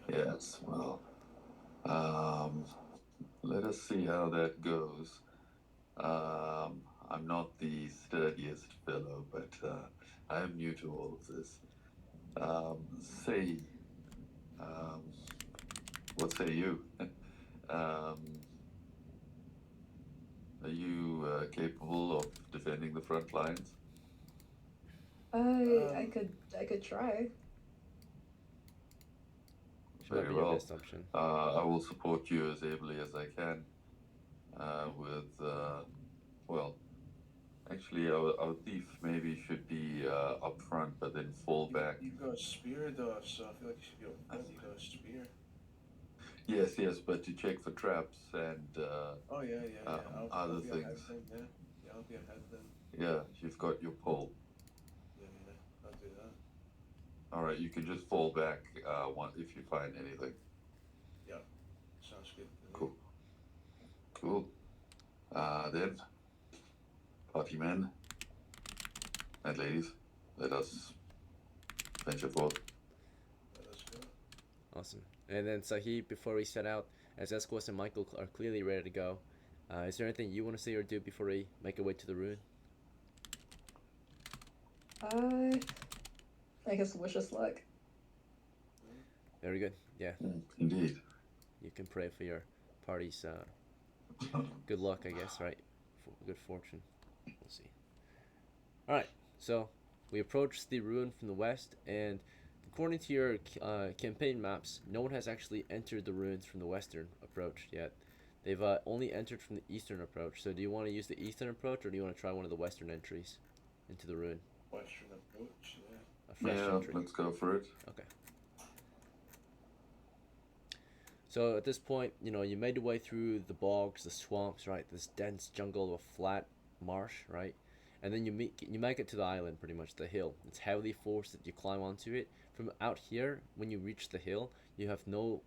Yes, well, um, let us see how that goes. I'm not the sturdiest fellow, but I am new to all of this. Say, um, what say you? um, are you capable of defending the front lines? I could try. Which might Very be your well. best option. I will support you as ably as I can well, actually, our thief maybe should be up front, but then fall back. You've got a spear though, so I feel like you should be up front. You got a spear. Yes, yes, but to check for traps and Oh yeah, yeah, yeah. I'll other be ahead things. then. Yeah, yeah. I'll be ahead then. Yeah, you've got your pole. Yeah, yeah. I'll do that. All right, you can just fall back if you find anything. Yeah, sounds good to me. Cool, cool. Then, party men and ladies, let us venture forth. Let us go. Awesome. And then Sahib, before we set out, as Esquos and Michael are clearly ready to go, is there anything you want to say or do before we make our way to the ruin? Uh, I guess wish us luck. Very good. Yeah, Indeed. you can pray for your party's good luck, I guess, right? Good fortune. We'll see. All right. So we approach the ruin from the west, and according to your campaign maps, no one has actually entered the ruins from the western approach yet. They've only entered from the eastern approach. So do you want to use the eastern approach, or do you want to try one of the western entries into the ruin? Western approach. Yeah. A fresh Yeah, entry. let's go for it. Okay. So at this point, you made your way through the bogs, the swamps, right? This dense jungle of flat marsh, right? And then you make it to the island, pretty much the hill. It's heavily forested. You climb onto it. From out here, when you reach the hill, you have no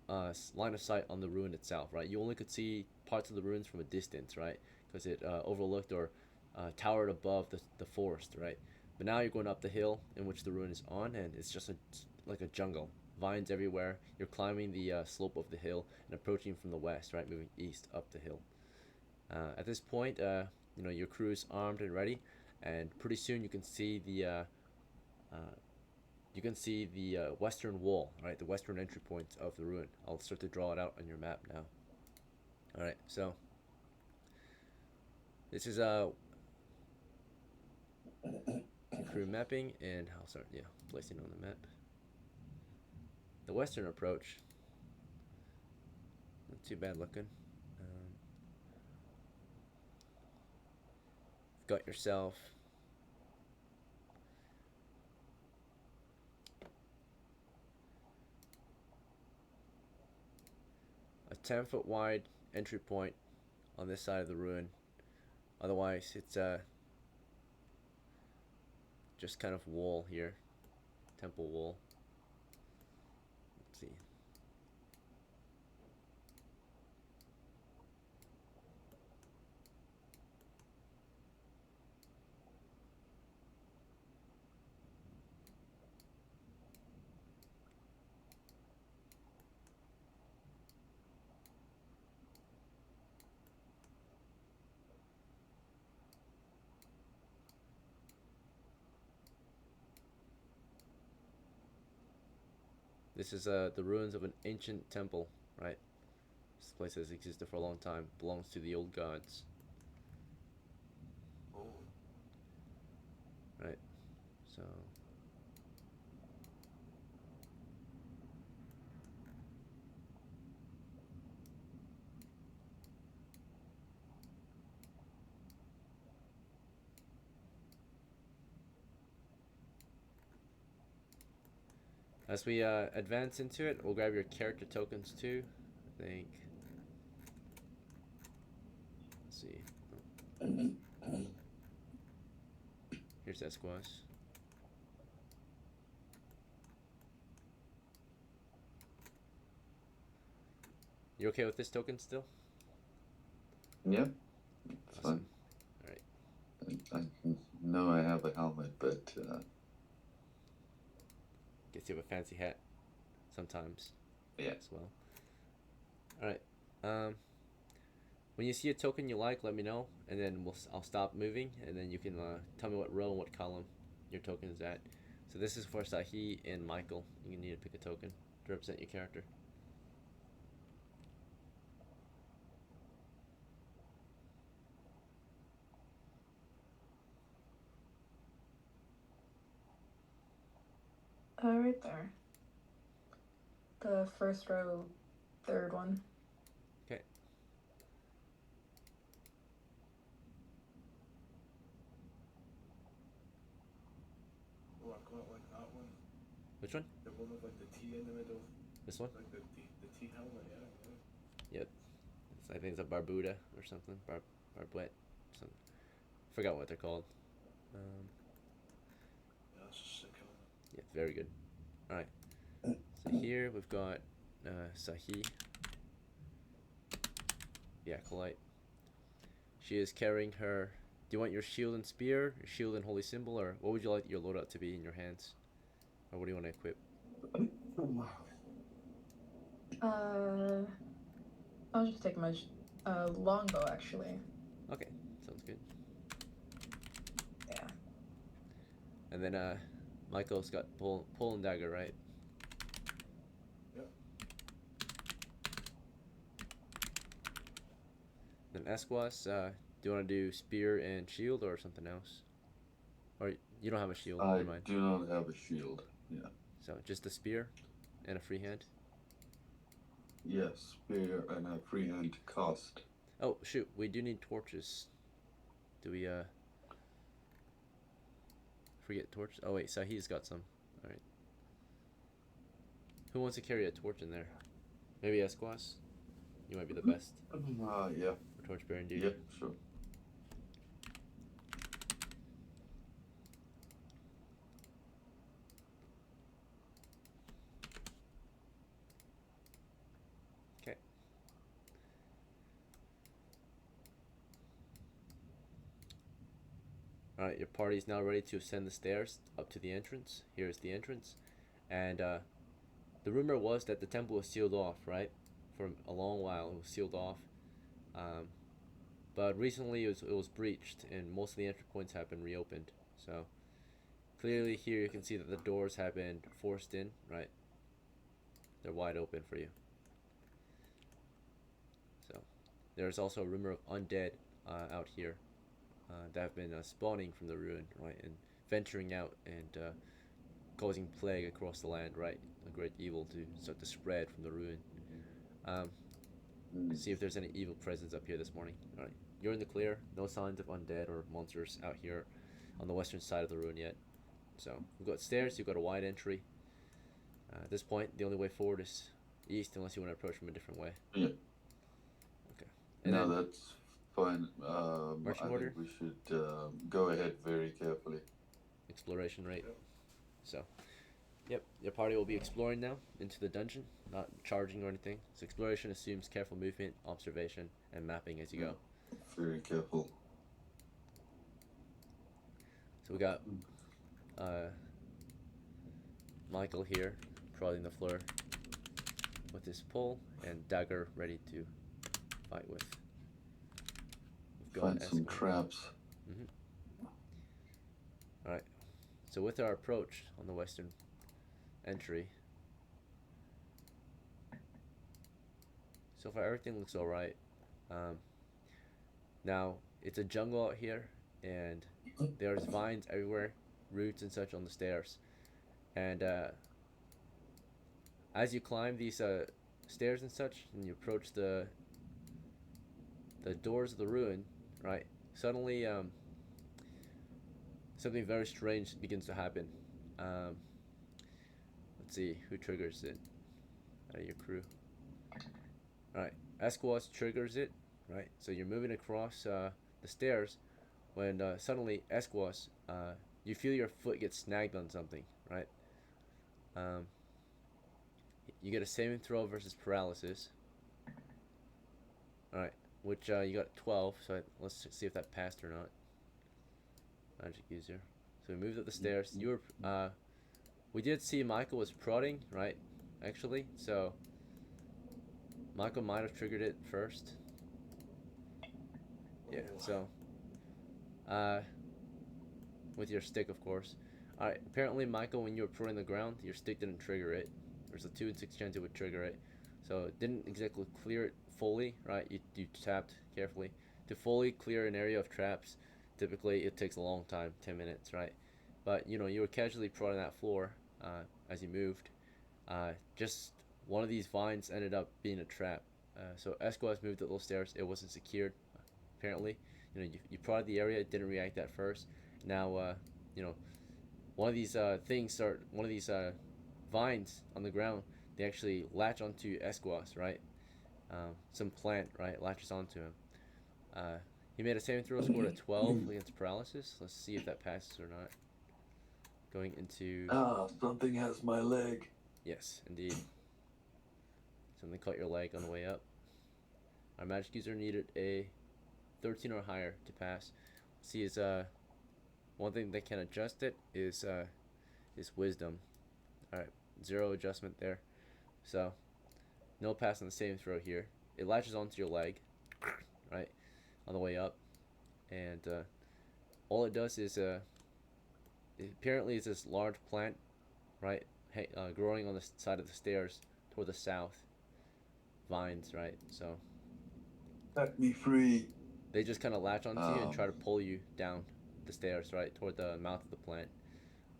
line of sight on the ruin itself, right? You only could see parts of the ruins from a distance, right? Because it overlooked or towered above the forest, right? But now you're going up the hill in which the ruin is on, and it's just like a jungle. Vines everywhere. You're climbing the slope of the hill and approaching from the west, right? Moving east up the hill. At this point, your crew is armed and ready, and pretty soon uh, you can see the western wall, right? The western entry point of the ruin. I'll start to draw it out on your map now. All right, so this is crew mapping, and I'll start placing on the map. The western approach, not too bad looking. You've got yourself a 10-foot wide entry point on this side of the ruin. Otherwise, it's just kind of wall here, temple wall. Let's see. This is the ruins of an ancient temple, right? This place has existed for a long time. Belongs to the old gods, Oh. right? So as we advance into it, we'll grab your character tokens too. I think. Let's see. Here's Esquas. You okay with this token still? Yep, it's fine. Awesome. All right. I know I have a helmet, but Guess you have a fancy hat. sometimes. Yeah. As well. All right. When you see a token you like, let me know, and then I'll stop moving, and then you can tell me what row and what column your token is at. So this is for Sahi and Michael. You need to pick a token to represent your character. Right there. The first row, third one. Okay. Oh, I quite like that one. Which one? The one with like the T in the middle. This one? Like the T helmet, yeah. Yep. I think it's a Barbuda or something. Barbette. Something. Forgot what they're called. Yeah, that's a sick helmet. Yeah, very good. Alright. So here we've got Sahi, the Acolyte. She is carrying her... Do you want your shield and spear, your shield and holy symbol, or what would you like your loadout to be in your hands? Or what do you want to equip? I'll just take my longbow actually. Okay, sounds good. Yeah. And then Michael's got pull and dagger, right? Yep. Then Esquas, do you want to do spear and shield or something else? Or you don't have a shield, I never mind. do not have a shield. Yeah. So just a spear and a free hand. Yes, spear and a free hand cast. Oh shoot, we do need torches. Do we forget torch? Oh wait, Sahi's got some. Alright. Who wants to carry a torch in there? Maybe Esquas? You might be the best Yeah. for torch bearing duty. Yep, sure. Okay. Alright, your party is now ready to ascend the stairs up to the entrance. Here's the entrance. And the rumor was that the temple was sealed off, right? For a long while it was sealed off. But recently it was breached and most of the entry points have been reopened. So clearly here you can see that the doors have been forced in, right? They're wide open for you. So there's also a rumor of undead out here that have been spawning from the ruin, right? And venturing out and causing plague across the land, right? A great evil to start to spread from the ruin. See if there's any evil presence up here this morning. Alright, you're in the clear. No signs of undead or monsters out here on the western side of the ruin yet. So, we've got stairs, you've got a wide entry. At this point, the only way forward is east unless you want to approach from a different way. Yeah. Okay. And No, then, that's fine. Marching I order? think we should go ahead very carefully. exploration rate. Yep. So, yep, your party will be exploring now into the dungeon, not charging or anything. So exploration assumes careful movement, observation, and mapping as you go. Very careful. So we got Michael here, prodding the floor with his pole and dagger ready to fight with. We've got Find some Esco. traps. Alright, so with our approach on the western entry, so far everything looks alright. Now, it's a jungle out here, and there's vines everywhere, roots and such on the stairs. And as you climb these stairs and such, and you approach the doors of the ruin, right, suddenly something very strange begins to happen. Let's see, who triggers it out of your crew? Alright, Esquas triggers it, right? So you're moving across the stairs when suddenly, Esquas, you feel your foot get snagged on something, right? You get a saving throw versus paralysis. Alright, which you got 12, so let's see if that passed or not. Magic user. So we moved up the stairs. You were, we did see Michael was prodding, right? actually. So Michael might have triggered it first. Yeah. Oh. So uh, with your stick, of course. All right. Apparently, Michael, when you were putting the ground, your stick didn't trigger it. There's a 2 and 6 chance it would trigger it. So it didn't exactly clear it fully, right? You tapped carefully. To fully clear an area of traps, typically it takes a long time, 10 minutes, right? But you were casually prodding that floor as you moved. Just one of these vines ended up being a trap. So Esquas moved up those stairs. It wasn't secured, apparently. You prodded the area. It didn't react at first. Now, you know, one of these one of these vines on the ground, they actually latch onto Esquas, right? Some plant, right, latches onto him. Uh, he made a saving throw, scored a 12 against paralysis. Let's see if that passes or not. Going into... something has my leg. Yes, indeed. Something caught your leg on the way up. Our magic user needed a 13 or higher to pass. See, is one thing that can adjust it is wisdom. All right, 0 adjustment there. So no pass on the saving throw here. It latches onto your leg, right, on the way up, and all it does is apparently it's this large plant, right, growing on the side of the stairs toward the south. Vines, right? So Set me free. they just kind of latch onto you and try to pull you down the stairs, right, toward the mouth of the plant.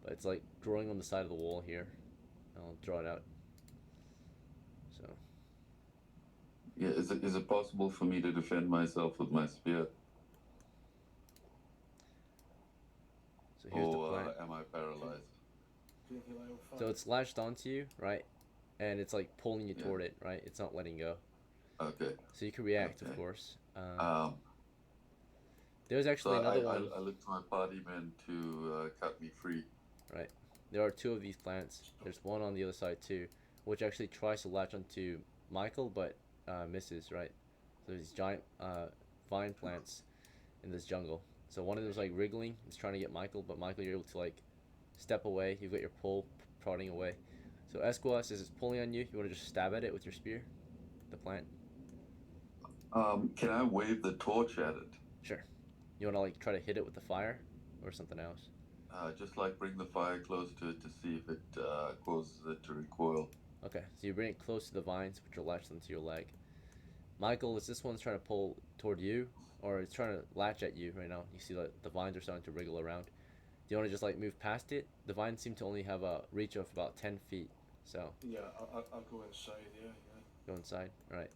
But it's like growing on the side of the wall here. I'll draw it out. So Yeah, is it possible for me to defend myself with my spear? so here's the Or plant. am I paralyzed? Do you think that'll fight? So it's latched onto you, right? And it's like pulling you Yeah. toward it, right? It's not letting go. Okay. So you can react, of Okay. course. There's So actually another one. I look to my party men to cut me free. Right. There are 2 of these plants. There's one on the other side too, which actually tries to latch onto Michael, but misses, right? So these giant vine plants in this jungle. So one of them's like wriggling. It's trying to get Michael, but Michael, you're able to like step away. You've got your pole prodding away. So Esquas, as it's pulling on you, you want to just stab at it with your spear, the plant. Can I wave the torch at it? Sure. You want to like try to hit it with the fire or something else? Just like bring the fire close to it to see if it causes it to recoil. Okay, so you bring it close to the vines, which are latched onto your leg. Michael, is this one's trying to pull toward you, or it's trying to latch at you right now? You see that the vines are starting to wriggle around. Do you want to just like move past it? The vines seem to only have a reach of about 10 feet, so Yeah, I'll go inside. Yeah. go inside. All right.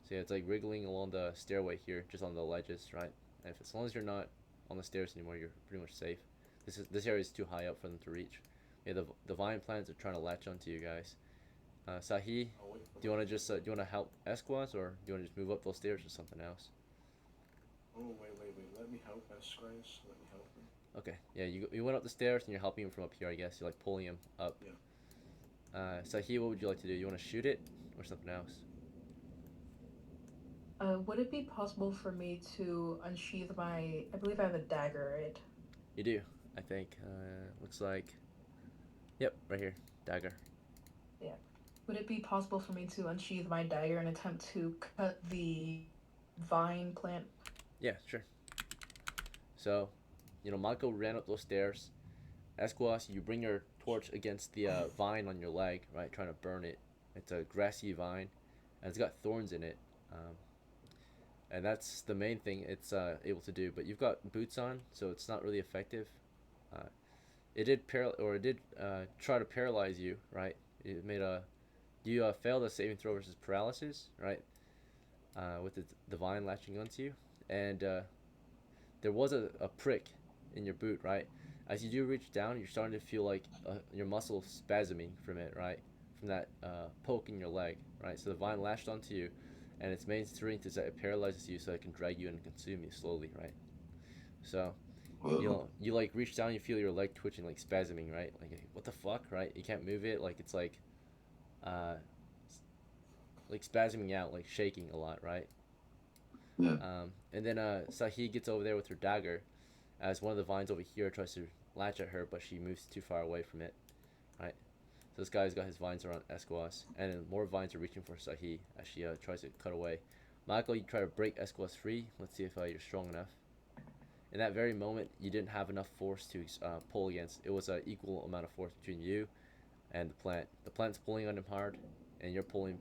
So yeah, it's like wriggling along the stairway here, just on the ledges, right? And as long as you're not on the stairs anymore, you're pretty much safe. This area is too high up for them to reach. Yeah, the vine plants are trying to latch onto you guys. Sahi, I'll wait for do you want to just do you want to help Esquas, or do you want to just move up those stairs or something else? Oh, wait. Let me help Esquires. Let me help him. Okay, yeah, you went up the stairs and you're helping him from up here, I guess. You're like pulling him up. Yeah. Sahi, what would you like to do? You want to shoot it or something else? Would it be possible for me to unsheath my? I believe I have a dagger, right? You do, I think. Looks like. Yep, right here, dagger. Would it be possible for me to unsheath my dagger and attempt to cut the vine plant? Yeah, sure. So, Michael ran up those stairs. Esquas, you bring your torch against the vine on your leg, right? Trying to burn it. It's a grassy vine, and it's got thorns in it. And that's the main thing it's able to do. But you've got boots on, so it's not really effective. It did try to paralyze you, right? It made you failed a saving throw versus paralysis, right? With the vine latching onto you, and there was a prick in your boot, right? As you do reach down, you're starting to feel like your muscle spasming from it, right? From that poke in your leg, right? So the vine lashed onto you, and its main strength is that it paralyzes you so it can drag you and consume you slowly, right? So, you like reach down, you feel your leg twitching, like spasming, right? Like, what the fuck, right? You can't move it, like it's like spasming out, like shaking a lot, right? Yeah. And then Sahi gets over there with her dagger, as one of the vines over here tries to latch at her, but she moves too far away from it, right? So this guy's got his vines around Esquas, and then more vines are reaching for Sahi as she tries to cut away. Michael, you try to break Esquas free. Let's see if you're strong enough. In that very moment, you didn't have enough force to pull against. It was an equal amount of force between you and the plant. The plant's pulling on him hard, and you're pulling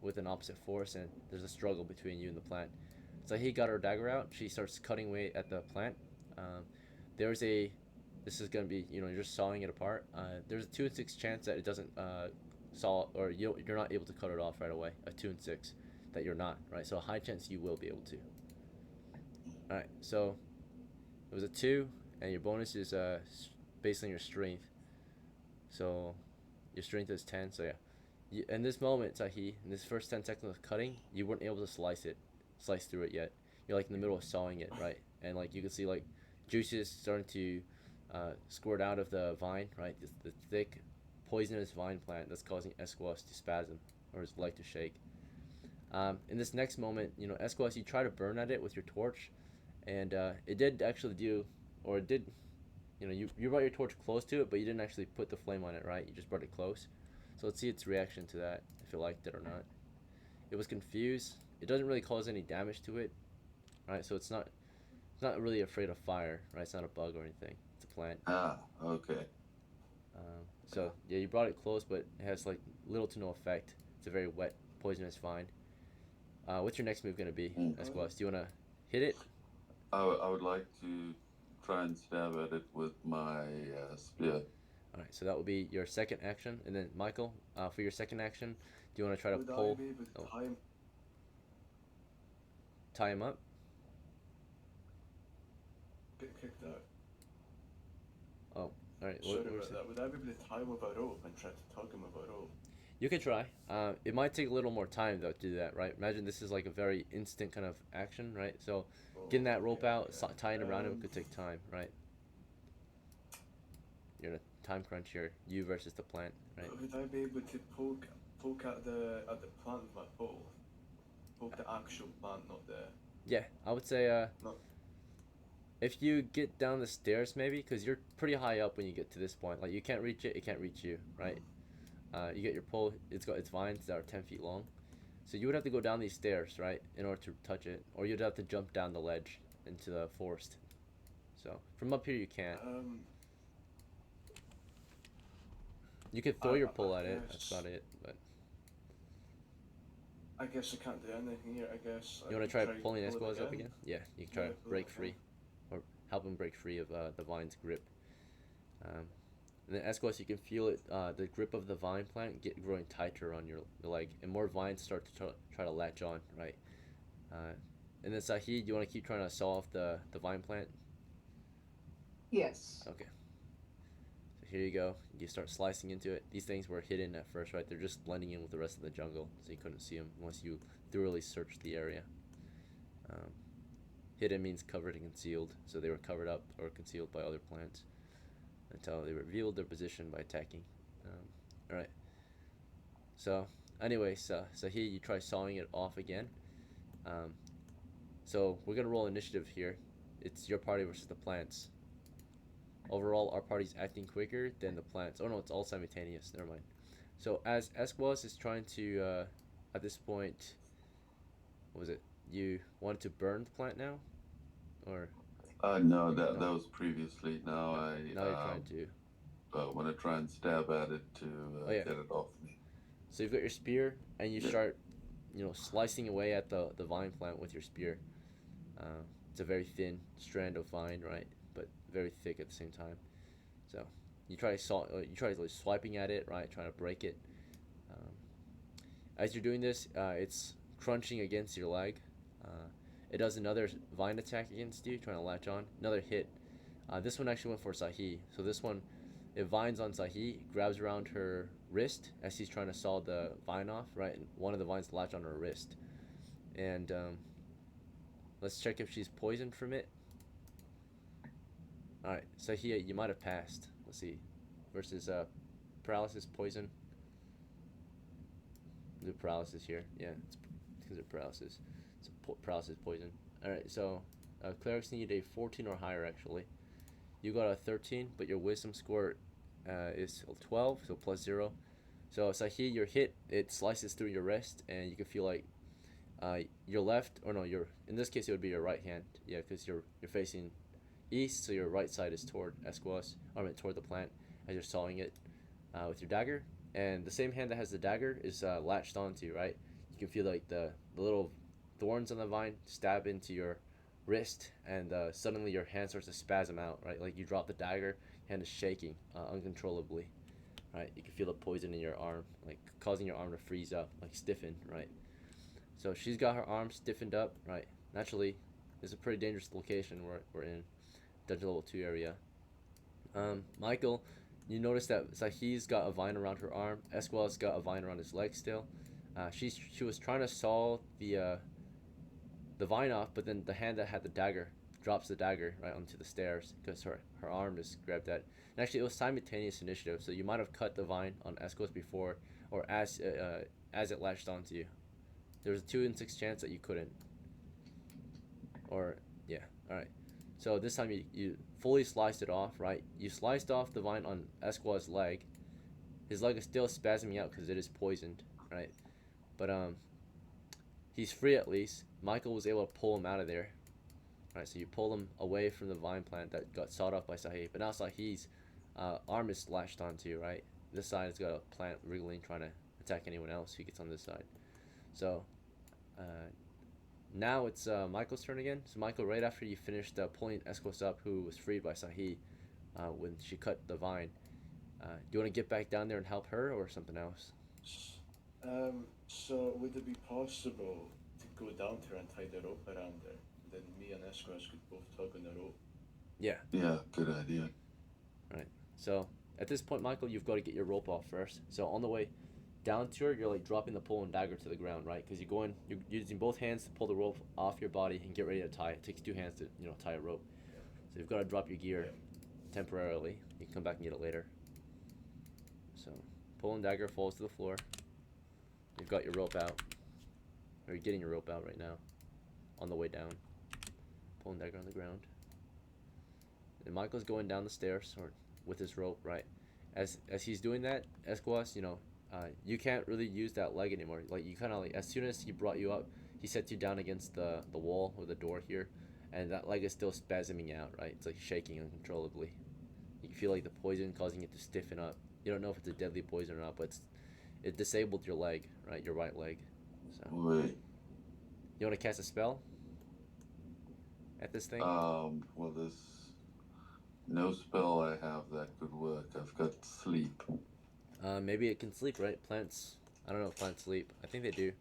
with an opposite force, and there's a struggle between you and the plant. So he got her dagger out. She starts cutting away at the plant. There's a, this is gonna be, you're just sawing it apart. There's a 2 in 6 chance that it doesn't saw, or you're not able to cut it off right away. A 2 in 6 that you're not, right? So a high chance you will be able to. All right, so it was a 2, and your bonus is based on your strength. So your strength is 10. So yeah, in this moment, Sahi, in this first 10 seconds of cutting, you weren't able to slice through it yet. You're like in the middle of sawing it, right? And like you can see like juices starting to squirt out of the vine, right? The thick, poisonous vine plant that's causing Esquas to spasm or his leg to shake. In this next moment, Esquas, you try to burn at it with your torch, and it did actually do, or it did, you brought your torch close to it, but you didn't actually put the flame on it, right? You just brought it close. So let's see its reaction to that, if it liked it or not. It was confused. It doesn't really cause any damage to it, right? So it's not really afraid of fire, right? It's not a bug or anything. It's a plant. Ah, okay. So yeah, you brought it close, but it has like little to no effect. It's a very wet, poisonous vine. What's your next move gonna be, Esquas? Do you wanna hit it? I would like to try and stab at it with my spear. All right, so that will be your second action, and then Michael, for your second action, do you want to try to Would pull, I be able to tie him up? get kicked out? Oh, all right. Sorry What was about it? that. Would I be able to tie him with a rope and try to tug him with a rope? You could try. It might take a little more time though to do that, right? Imagine this is like a very instant kind of action, right? So getting that rope out, tying it around him could take time, right? You're in a time crunch here. You versus the plant, right? Would I be able to poke at the plant with my pole? Poke the actual plant, not the. Yeah, I would say No. if you get down the stairs maybe, because you're pretty high up when you get to this point. Like you can't reach it, it can't reach you, right? You get your pole. It's got its vines that are 10 feet long, so you would have to go down these stairs, right, in order to touch it, or you'd have to jump down the ledge into the forest. So from up here you can't. You could throw your pole at it. That's about it. But I guess I can't do anything here. I guess. you want to try pulling Esquas up again? Yeah, you can try to pull break it free, or help him break free of the vine's grip. And then Esquas, you can feel it, the grip of the vine plant growing tighter on your leg, and more vines start to try to latch on, right? And then Sahi, do you want to keep trying to saw off the vine plant? Yes. Okay. So here you go. You start slicing into it. These things were hidden at first, right? They're just blending in with the rest of the jungle, so you couldn't see them unless you thoroughly searched the area. Hidden means covered and concealed, so they were covered up or concealed by other plants until they revealed their position by attacking. Alright. So, anyway, so here you try sawing it off again. So, we're going to roll initiative here. It's your party versus the plants. Overall, our party's acting quicker than the plants. Oh no, it's all simultaneous. Never mind. So, as Esquas is trying to, at this point, what was it? You wanted to burn the plant now? Or? No, that was previously. Now Now you're trying to. Want to try and stab at it to get it off me. So you've got your spear, and you start, slicing away at the vine plant with your spear. It's a very thin strand of vine, right? But very thick at the same time. So you try swiping at it, right? Trying to break it. As you're doing this, it's crunching against your leg. It does another vine attack against you, trying to latch on. Another hit. This one actually went for Sahi. So this one, it vines on Sahi, grabs around her wrist as he's trying to saw the vine off, right? And one of the vines latch on her wrist. And let's check if she's poisoned from it. Alright, Sahi, you might have passed. Let's see. Versus paralysis, poison. Do paralysis here. Yeah, it's because of paralysis. It's paralysis poison. Alright, so clerics need a 14 or higher actually. You got a 13, but your wisdom score is 12, so plus 0. So Sahi, your hit, it slices through your wrist, and you can feel like your left, or no, your in this case it would be your right hand, yeah, because you're facing east, so your right side is toward Esquos, I mean toward the plant as you're sawing it with your dagger, and the same hand that has the dagger is latched onto, right? You can feel like the little thorns on the vine stab into your wrist, and suddenly your hand starts to spasm out, right? Like you drop the dagger, hand is shaking uncontrollably, right? You can feel the poison in your arm, like causing your arm to freeze up, like stiffen, right? So she's got her arm stiffened up, right? Naturally, it's a pretty dangerous location we're in, dungeon level 2 area. Michael, you notice that Sahi's got a vine around her arm. Esquel's got a vine around his leg still. She was trying to saw the vine off, but then the hand that had the dagger drops the dagger right onto the stairs because her arm just grabbed that. And actually, it was simultaneous initiative, so you might have cut the vine on Esquel's before, or as it latched onto you. There was a 2 in 6 chance that you couldn't. Or yeah, all right. So this time you fully sliced it off, right? You sliced off the vine on Esquel's leg. His leg is still spasming out because it is poisoned, right? But he's free at least. Michael was able to pull him out of there. Right, so you pull him away from the vine plant that got sawed off by Sahih. But now Sahih's arm is lashed onto, right? This side has got a plant wriggling, trying to attack anyone else who gets on this side. So now it's Michael's turn again. So Michael, right after you finished pulling Escos up, who was freed by Sahih when she cut the vine, do you want to get back down there and help her, or something else? So would it be possible to go down to her and tie the rope around her? Then me and Esquires could both tug on the rope. Yeah. Yeah, good idea. Right. So at this point, Michael, you've got to get your rope off first. So on the way down to her, you're like dropping the pole and dagger to the ground, right? Because you're using both hands to pull the rope off your body and get ready to tie. It takes 2 hands to tie a rope. So you've got to drop your gear temporarily. You can come back and get it later. So pole and dagger falls to the floor. You've got your rope out, or you're getting your rope out right now. On the way down, pole and dagger on the ground. And Michael's going down the stairs, or with his rope, right? As he's doing that, Esquas, you can't really use that leg anymore. Like you kind of like, as soon as he brought you up, he sets you down against the wall or the door here, and that leg is still spasming out, right? It's like shaking uncontrollably. You can feel like the poison causing it to stiffen up. You don't know if it's a deadly poison or not, but it disabled your leg, right? Your right leg. So Wait. you want to cast a spell at this thing? Well, there's no spell I have that could work. I've got sleep. Maybe it can sleep, right? Plants. I don't know if plants sleep. I think they do.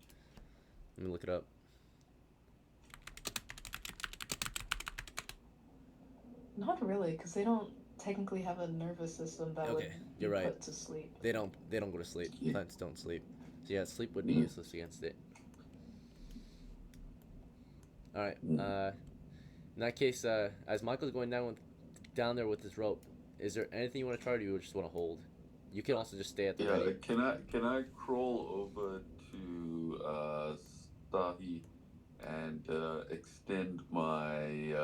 Let me look it up. Not really, because they don't technically have a nervous system that would Okay, be you're right. put to sleep. They don't go to sleep. Yeah. Plants don't sleep. So yeah, sleep would be useless against it. All right. In that case, as Michael's going down there with his rope, is there anything you want to try, or do you just want to hold? You can also just stay at the Yeah, ready. can I crawl over to Sahi and extend my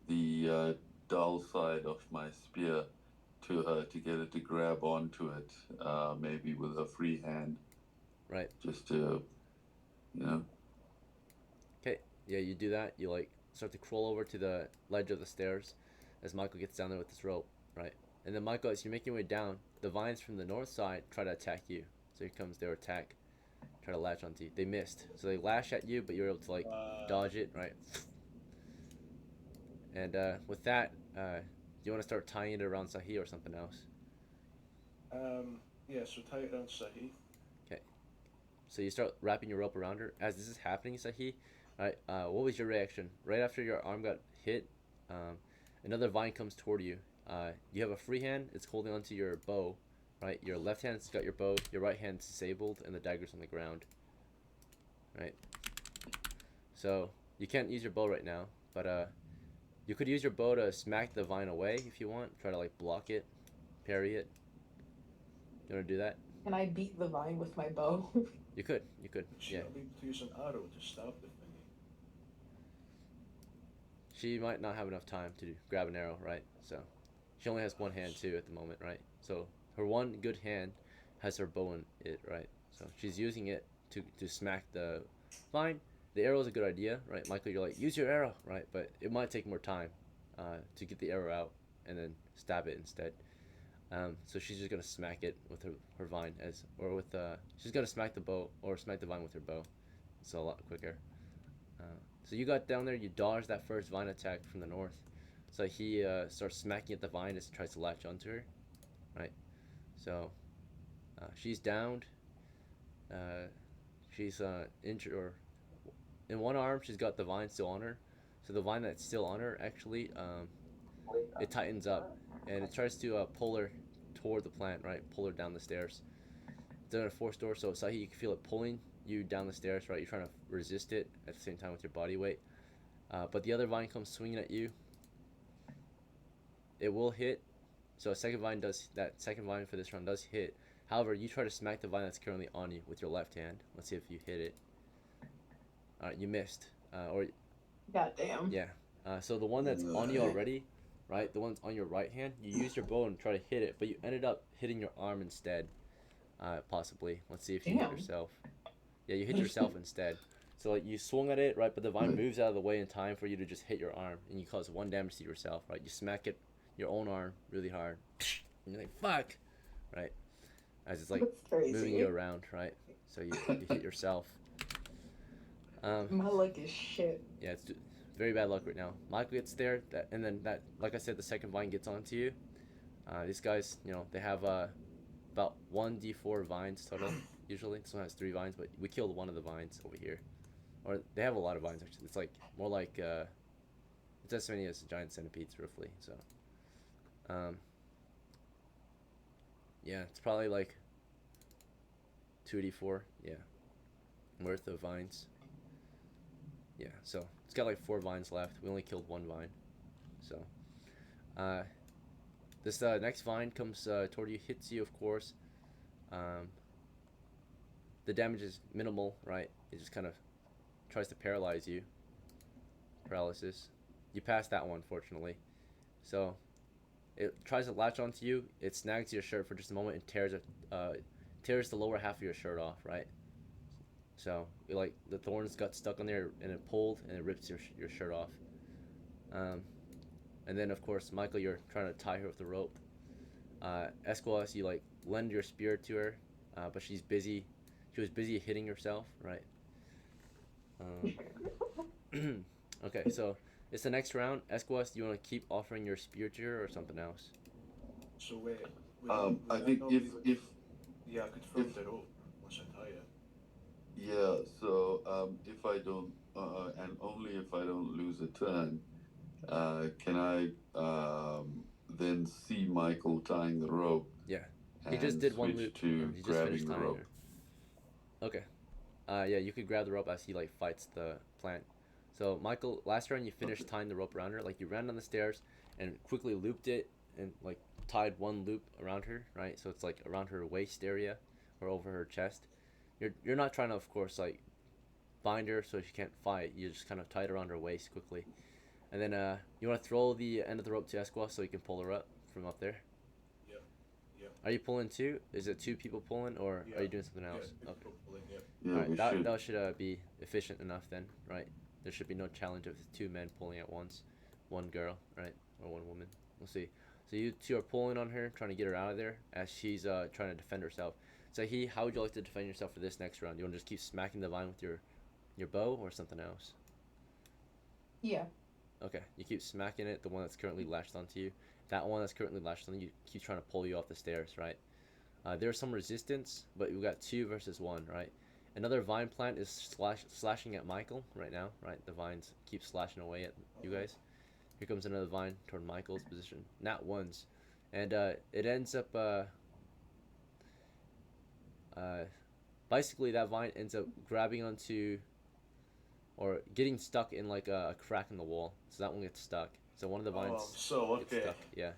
the dull side of my spear to her to get her to grab onto it, maybe with a free hand. Right. Just to, Okay. Yeah, you do that. You like start to crawl over to the ledge of the stairs as Michael gets down there with his rope, right? And then Michael, as you're making your way down, the vines from the north side try to attack you. So here comes their attack. Try to latch onto you. They missed. So they lash at you, but you're able to like dodge it, right? And with that, you want to start tying it around Sahi or something else? Yeah, so tie it around Sahi. Okay. So you start wrapping your rope around her. As this is happening, Sahi, right? What was your reaction? Right after your arm got hit, another vine comes toward you. You have a free hand. It's holding onto your bow, right? Your left hand's got your bow. Your right hand's disabled, and the dagger's on the ground, right? So you can't use your bow right now, but you could use your bow to smack the vine away if you want. Try to like block it, parry it. You want to do that? Can I beat the vine with my bow? You could. She Yeah. might be able to use an arrow to stab the thingy. She might not have enough time to grab an arrow, right? So She only has one hand too at the moment, right? So her one good hand has her bow in it, right? So she's using it to smack the vine. The arrow is a good idea, right? Michael, you're like, use your arrow, right? But it might take more time to get the arrow out and then stab it instead. So she's just gonna smack it with her vine or with she's gonna smack the bow or smack the vine with her bow. It's a lot quicker. So you got down there, you dodged that first vine attack from the north. So he starts smacking at the vine as he tries to latch onto her, right? So she's downed. Uh, she's injured, or in one arm she's got the vine still on her. So the vine that's still on her actually it tightens up and it tries to pull her toward the plant, right? Pull her down the stairs. It's in a forced door, so Sahi, you can feel it pulling you down the stairs, right? You're trying to resist it at the same time with your body weight. But the other vine comes swinging at you. It will hit. So a second vine does that. Second vine for this round does hit. However, you try to smack the vine that's currently on you with your left hand. Let's see if you hit it. All right, you missed. Or Goddamn. yeah. So the one that's on you already, right? The one's on your right hand. You use your bow and try to hit it, but you ended up hitting your arm instead. Possibly. Let's see if you hit yourself. Yeah, you hit yourself instead. So like you swung at it, right? But the vine moves out of the way in time for you to just hit your arm, and you cause 1 damage to yourself, right? You smack it, your own arm, really hard, and you're like, "Fuck!" Right? As it's like moving you around, right? So you hit yourself. My luck is shit. Yeah, it's very bad luck right now. Michael gets there, and then that, like I said, the second vine gets onto you. These guys, they have about 1d4 vines total. Usually, this one has 3 vines, but we killed one of the vines over here. Or they have a lot of vines actually. It's like more like it's as many as giant centipedes roughly. So, yeah, it's probably like 2d4, yeah, worth of vines. Yeah, so it's got like 4 vines left. We only killed 1 vine. So, this next vine comes toward you, hits you, of course. The damage is minimal, right? It just kind of tries to paralyze you. Paralysis. You passed that one, fortunately. So, it tries to latch onto you. It snags your shirt for just a moment and tears the lower half of your shirt off, right? So, like the thorns got stuck on there and it pulled and it rips your shirt off. And then, of course, Michael, you're trying to tie her with the rope. Esquilas, you like lend your spear to her, but she's busy. She was busy hitting herself, right? Okay, so it's the next round. Esquilas, do you want to keep offering your spear to her or something else? So wait. I think if yeah, I could throw the rope once I tie it. yeah, so if I don't and only if I don't lose a turn, can I then see Michael tying the rope? Yeah, he just did one loop. To He just grabbing finished the tying rope. her. Okay. Yeah, you could grab the rope as he like fights the plant. So Michael, last round you finished tying the rope around her. Like you ran down the stairs and quickly looped it and like tied one loop around her, right? So it's like around her waist area or over her chest. You're not trying to, of course, like bind her so she can't fight. You just kind of tie it around her waist quickly, and then you want to throw the end of the rope to Esquilas so you can pull her up from up there. Yeah. Are you pulling 2? Is it 2 people pulling, or Yeah. are you doing something else? Yeah, Okay. pulling, yeah. Yeah, Alright, we that should be efficient enough then, right? There should be no challenge of 2 men pulling at once, 1 girl, right, or 1 woman. We'll see. So you 2 are pulling on her, trying to get her out of there as she's trying to defend herself. So how would you like to defend yourself for this next round? You want to just keep smacking the vine with your bow or something else? Yeah. Okay, you keep smacking it, the one that's currently lashed onto you. That one that's currently lashed on you keeps trying to pull you off the stairs, right? There's some resistance, but we've got 2 versus 1, right? Another vine plant is slashing at Michael right now, right? The vines keep slashing away at you guys. Here comes another vine toward Michael's position. Nat ones. And it ends up basically that vine ends up grabbing onto or getting stuck in like a crack in the wall. So that one gets stuck. So one of the vines gets stuck. Yeah.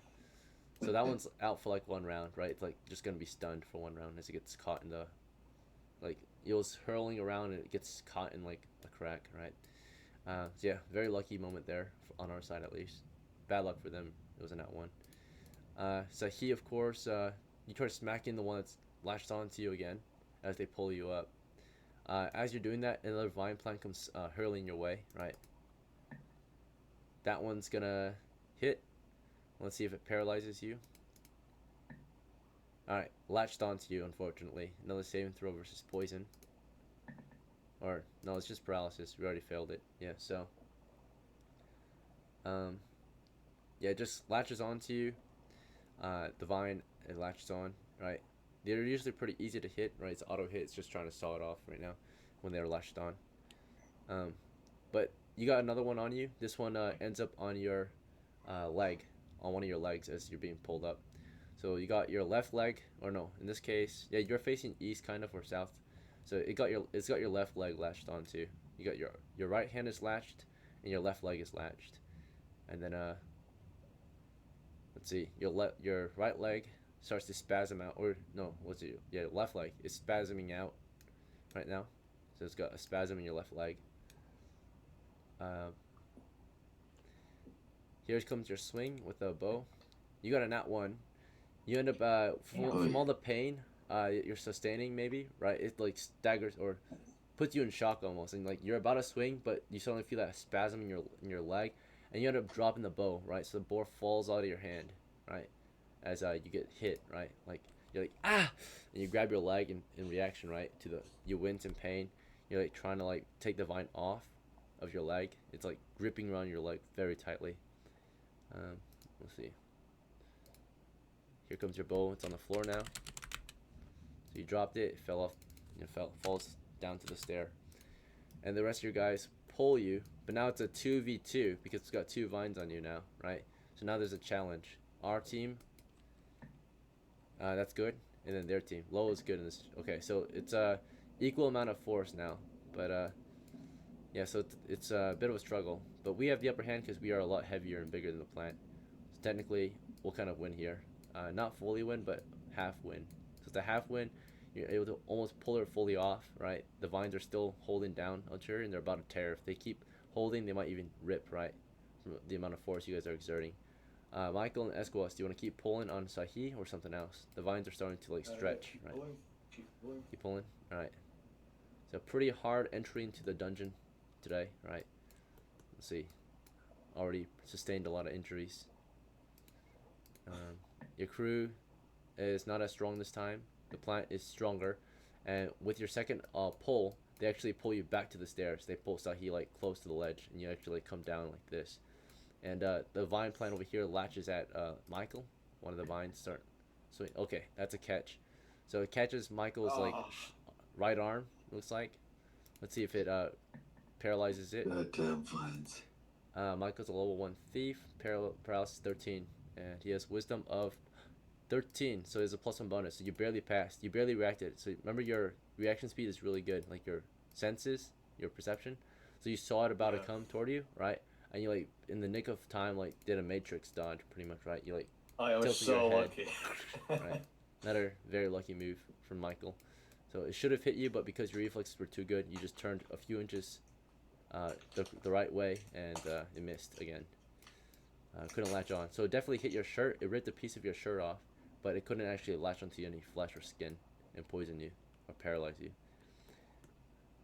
So that one's out for like 1 round, right? It's like just gonna be stunned for 1 round as it gets caught in the like it was hurling around and it gets caught in like a crack, right? So yeah, very lucky moment there on our side at least. Bad luck for them. It was a nat 1. So he, of course, you try smacking the one that's latched onto you again as they pull you up. As you're doing that, another vine plant comes hurling your way, right? That one's gonna hit. Let's see if it paralyzes you. Alright, latched onto you, unfortunately. Another saving throw versus poison. Or, no, it's just paralysis. We already failed it. Yeah, so. Yeah, it just latches onto you. The vine, it latches on, right? They're usually pretty easy to hit, right? It's auto hit. It's just trying to saw it off right now when they're latched on. But you got another one on you. This one ends up on your leg, on one of your legs as you're being pulled up. So you got your left leg, or no, in this case, yeah, you're facing east kind of or south. So it's got your left leg latched onto. You got your right hand is latched, and your left leg is latched. And then let's see, your right leg starts to spasm out, or no, what's it? Yeah, left leg is spasming out right now. So it's got a spasm in your left leg. Here comes your swing with a bow. You got a nat 1. You end up from all the pain you're sustaining, maybe, right? It like staggers or puts you in shock almost, and like you're about to swing, but you suddenly feel that spasm in your leg, and you end up dropping the bow, right? So the bow falls out of your hand, right? As you get hit, right? Like you're like ah, and you grab your leg in reaction, right? To the you wince in pain. You're like trying to like take the vine off of your leg. It's like gripping around your leg very tightly. Let's see. Here comes your bow. It's on the floor now. So you dropped it. It fell off. Falls down to the stair. And the rest of your guys pull you. But now it's a 2v2 because it's got 2 vines on you now, right? So now there's a challenge. Our team. That's good. And then their team. Low is good in this. Okay, so it's a equal amount of force now. But yeah, so it's a bit of a struggle. But we have the upper hand because we are a lot heavier and bigger than the plant. So technically, we'll kind of win here. Not fully win, but half win. So it's a half win. You're able to almost pull her fully off, right? The vines are still holding down on her, and they're about to tear. If they keep holding, they might even rip, right? From the amount of force you guys are exerting. Michael and Esquos, do you want to keep pulling on Sahi or something else? The vines are starting to like stretch, keep right? Pulling. Keep pulling. All right. So pretty hard entry into the dungeon today, right? Let's see. Already sustained a lot of injuries. Your crew is not as strong this time. The plant is stronger, and with your second pull, they actually pull you back to the stairs. They pull Sahi like close to the ledge, and you actually like, come down like this. And the vine plant over here latches at Michael. One of the vines start. So okay, that's a catch. So it catches Michael's like right arm. Looks like. Let's see if it paralyzes it. Goddamn vines. Michael's a level 1 thief. Paralysis 13, and he has wisdom of 13, so there's a +1 bonus. So you barely passed. You barely reacted. So remember, your reaction speed is really good, like your senses, your perception. So you saw it about to come toward you, right? And you like in the nick of time, like did a matrix dodge, pretty much, right? You like I was tilted so your head, lucky. right? Another very lucky move from Michael. So it should have hit you, but because your reflexes were too good, you just turned a few inches the right way, and it missed again. Couldn't latch on. So it definitely hit your shirt. It ripped a piece of your shirt off, but it couldn't actually latch onto any flesh or skin and poison you or paralyze you.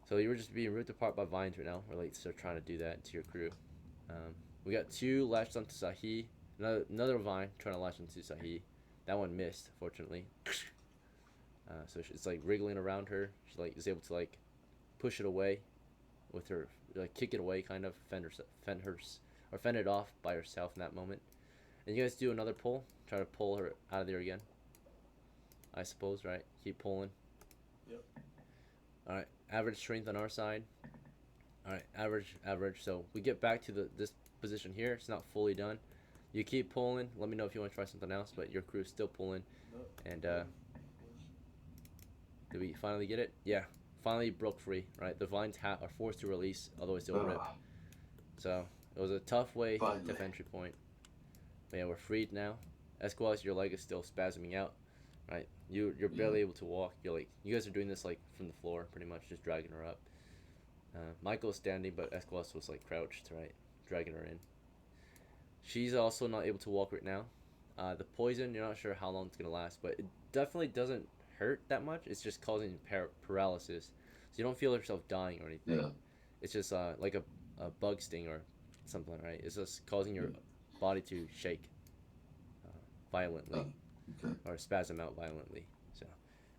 So you were just being ripped apart by vines right now. We're like start trying to do that to your crew. We got 2 latched onto Sahi. Another vine trying to latch onto Sahi. That one missed, fortunately. So it's like wriggling around her. She like is able to like push it away with her, like kick it away, kind of fend it off by herself in that moment. And you guys do another pull. Try to pull her out of there again. I suppose, right? Keep pulling. Yep. All right. Average strength on our side. All right. Average. So we get back to this position here. It's not fully done. You keep pulling. Let me know if you want to try something else. But your crew's still pulling. No. And did we finally get it? Yeah. Finally broke free. Right. The vines are forced to release, otherwise they'll rip. So it was a tough way to entry point. But yeah, we're freed now. Esquas, your leg is still spasming out, right? You're barely able to walk. You're like, you guys are doing this like from the floor, pretty much, just dragging her up. Michael's standing, but Esquas was like crouched, right, dragging her in. She's also not able to walk right now. The poison, you're not sure how long it's gonna last, but it definitely doesn't hurt that much. It's just causing paralysis, so you don't feel yourself dying or anything. Yeah. It's just like a bug sting or something, right? It's just causing your body to shake violently Okay. or spasm out violently. So,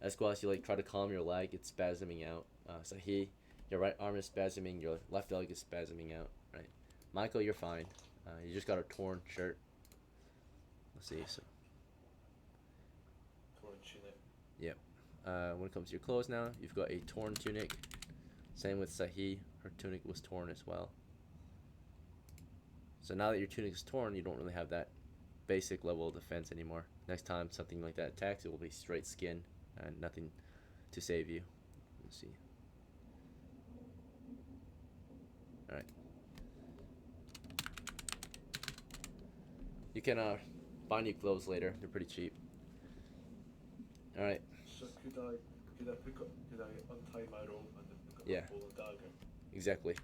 as you like try to calm your leg, it's spasming out. Your right arm is spasming, your left leg is spasming out, right? Michael, you're fine. You just got a torn shirt. Let's see. So, Torn tunic. yep. When it comes to your clothes now, you've got a torn tunic. Same with Sahi. Her tunic was torn as well. So now that your tunic is torn, you don't really have that basic level of defense anymore. Next time something like that attacks, it will be straight skin and nothing to save you. Let's see. Alright. You can buy new clothes later. They're pretty cheap. Alright. So could I untie my rope and then pick up Yeah. a bowl and dagger? Exactly.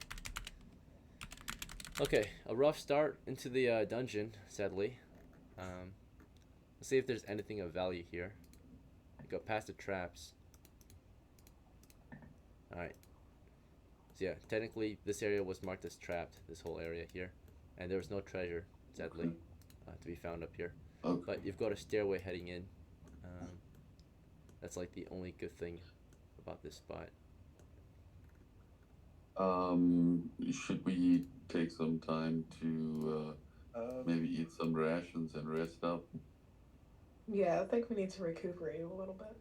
Okay, a rough start into the dungeon, sadly. Let's see if there's anything of value here. I got past the traps. Alright. So yeah, technically this area was marked as trapped, this whole area here. And there was no treasure, sadly, to be found up here. Okay. But you've got a stairway heading in. That's like the only good thing about this spot. Should we take some time to maybe eat some rations and rest up? Yeah, I think we need to recuperate a little bit.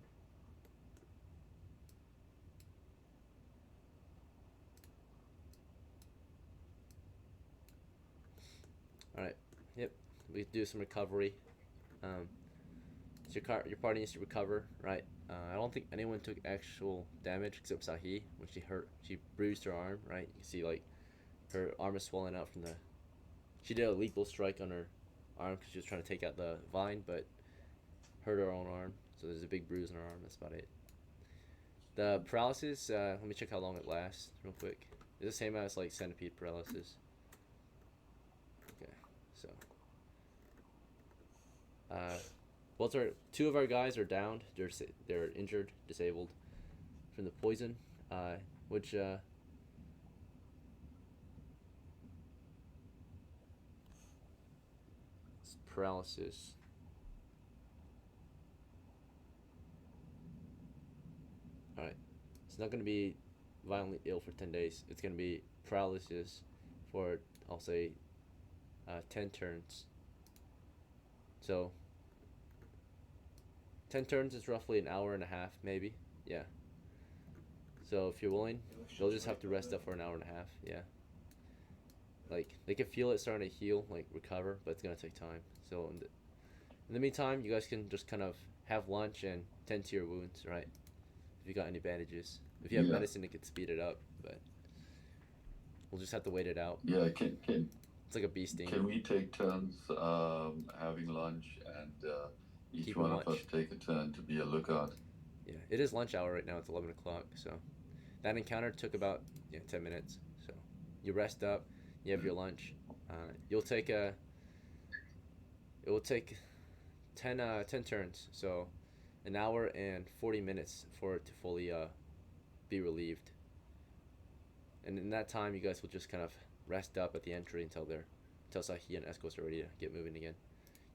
Alright, yep, we do some recovery. So your party needs to recover, right? I don't think anyone took actual damage except Sahi when she bruised her arm, right? You can see like her arm is swollen out from she did a lethal strike on her arm because she was trying to take out the vine, but hurt her own arm. So there's a big bruise on her arm, that's about it. The paralysis, let me check how long it lasts real quick. It's the same as like centipede paralysis. Okay, so two of our guys are downed. They're injured, disabled from the poison, which paralysis. All right, it's not going to be violently ill for 10 days. It's going to be paralysis for, I'll say, 10 turns. So 10 turns is roughly an hour and a half, maybe. Yeah. So if you're willing, they'll just have to rest up for an hour and a half. Yeah. Like they can feel it starting to heal, like recover, but it's gonna take time. So in the meantime, you guys can just kind of have lunch and tend to your wounds, right? If you got any bandages, if you have medicine, it could speed it up, but we'll just have to wait it out. Yeah, It's like a bee sting. can we take turns having lunch and each Keep one watch. of us take a turn to be a lookout? Yeah, it is lunch hour right now. It's 11 o'clock, so that encounter took about 10 minutes. So you rest up, you have your lunch. It will take 10 turns, so an hour and 40 minutes for it to fully be relieved. And in that time, you guys will just kind of rest up at the entry until Sahi and Escos are ready to get moving again.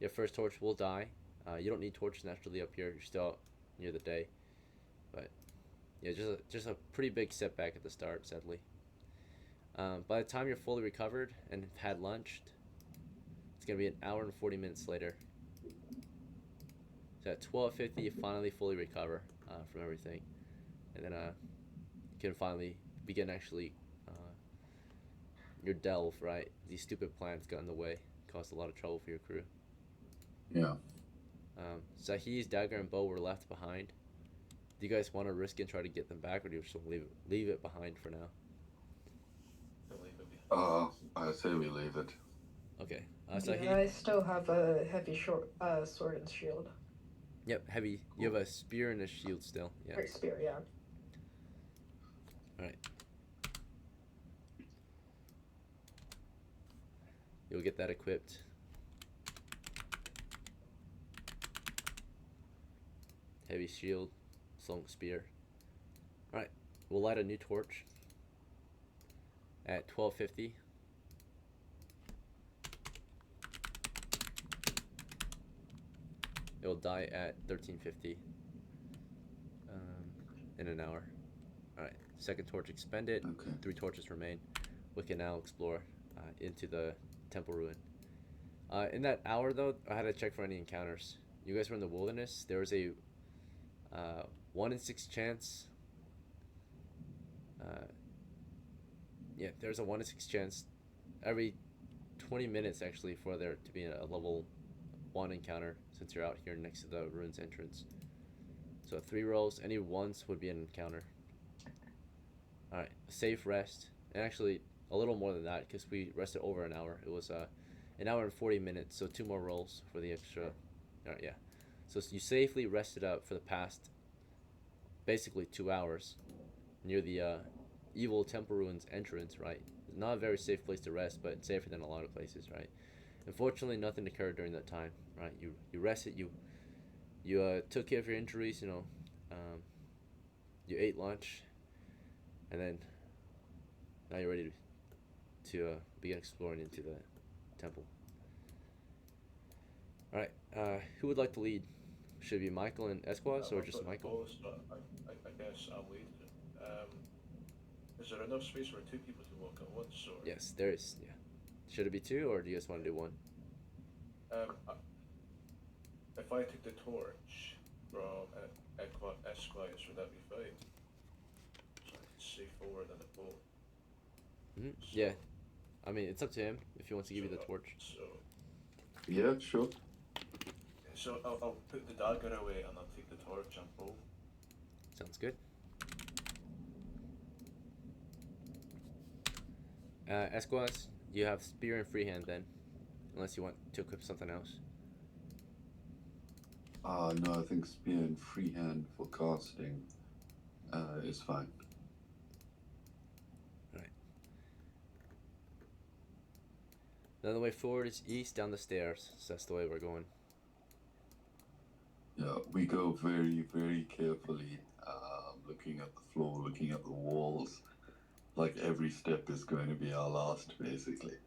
Your first torch will die. You don't need torches naturally up here. You're still near the day, but yeah, just a pretty big setback at the start, sadly. By the time you're fully recovered and have had lunch, it's gonna be an hour and 40 minutes later. So at 12:50, you finally fully recover from everything, and then you can finally begin actually your delve. Right, these stupid plants got in the way, caused a lot of trouble for your crew. Yeah. Sahi's dagger and bow were left behind. Do you guys want to risk it and try to get them back, or do you just leave it behind for now? I say we leave it. Okay. Yeah, I still have a heavy sword and shield. Yep, heavy. You have a spear and a shield still. Yeah. Great spear, yeah. All right. You'll get that equipped. heavy shield, slung spear. Alright, we'll light a new torch at 1250. It will die at 1350 in an hour. Alright, second torch expended. Okay. 3 torches remain. We can now explore into the temple ruin. In that hour, though, I had to check for any encounters. You guys were in the wilderness. There was a 1 in 6 chance. Yeah, there's a 1 in 6 chance every 20 minutes actually for there to be a level 1 encounter since you're out here next to the ruins entrance. So 3 rolls, any ones would be an encounter. Alright, safe rest. And actually a little more than that because we rested over an hour. It was an hour and 40 minutes, so 2 more rolls for the extra. Alright, yeah. So you safely rested up for the past basically 2 hours near the evil temple ruins entrance, right? Not a very safe place to rest, but safer than a lot of places, right? Unfortunately, nothing occurred during that time, right? You rested, you took care of your injuries, you ate lunch, and then now you're ready to begin exploring into the temple. All right, who would like to lead? Should it be Michael and Esquas, or just Michael? I guess I'll lead. Is there enough space for 2 people to walk at once? Or Yes, there is. Yeah. Should it be 2, or do you guys want to do 1? If I took the torch from Esquires, would that be fine? So I could see forward on the pole. Yeah. I mean, it's up to him if he wants to give you the torch. Yeah, sure. So I'll put the dagger away and I'll take the torch and pole. Sounds good. Esquas, you have spear and freehand then, unless you want to equip something else. No, I think spear and freehand for casting is fine. Alright. Now the way forward is east down the stairs, so that's the way we're going. Yeah, we go very, very carefully, looking at the floor, looking at the walls. Like every step is going to be our last, basically.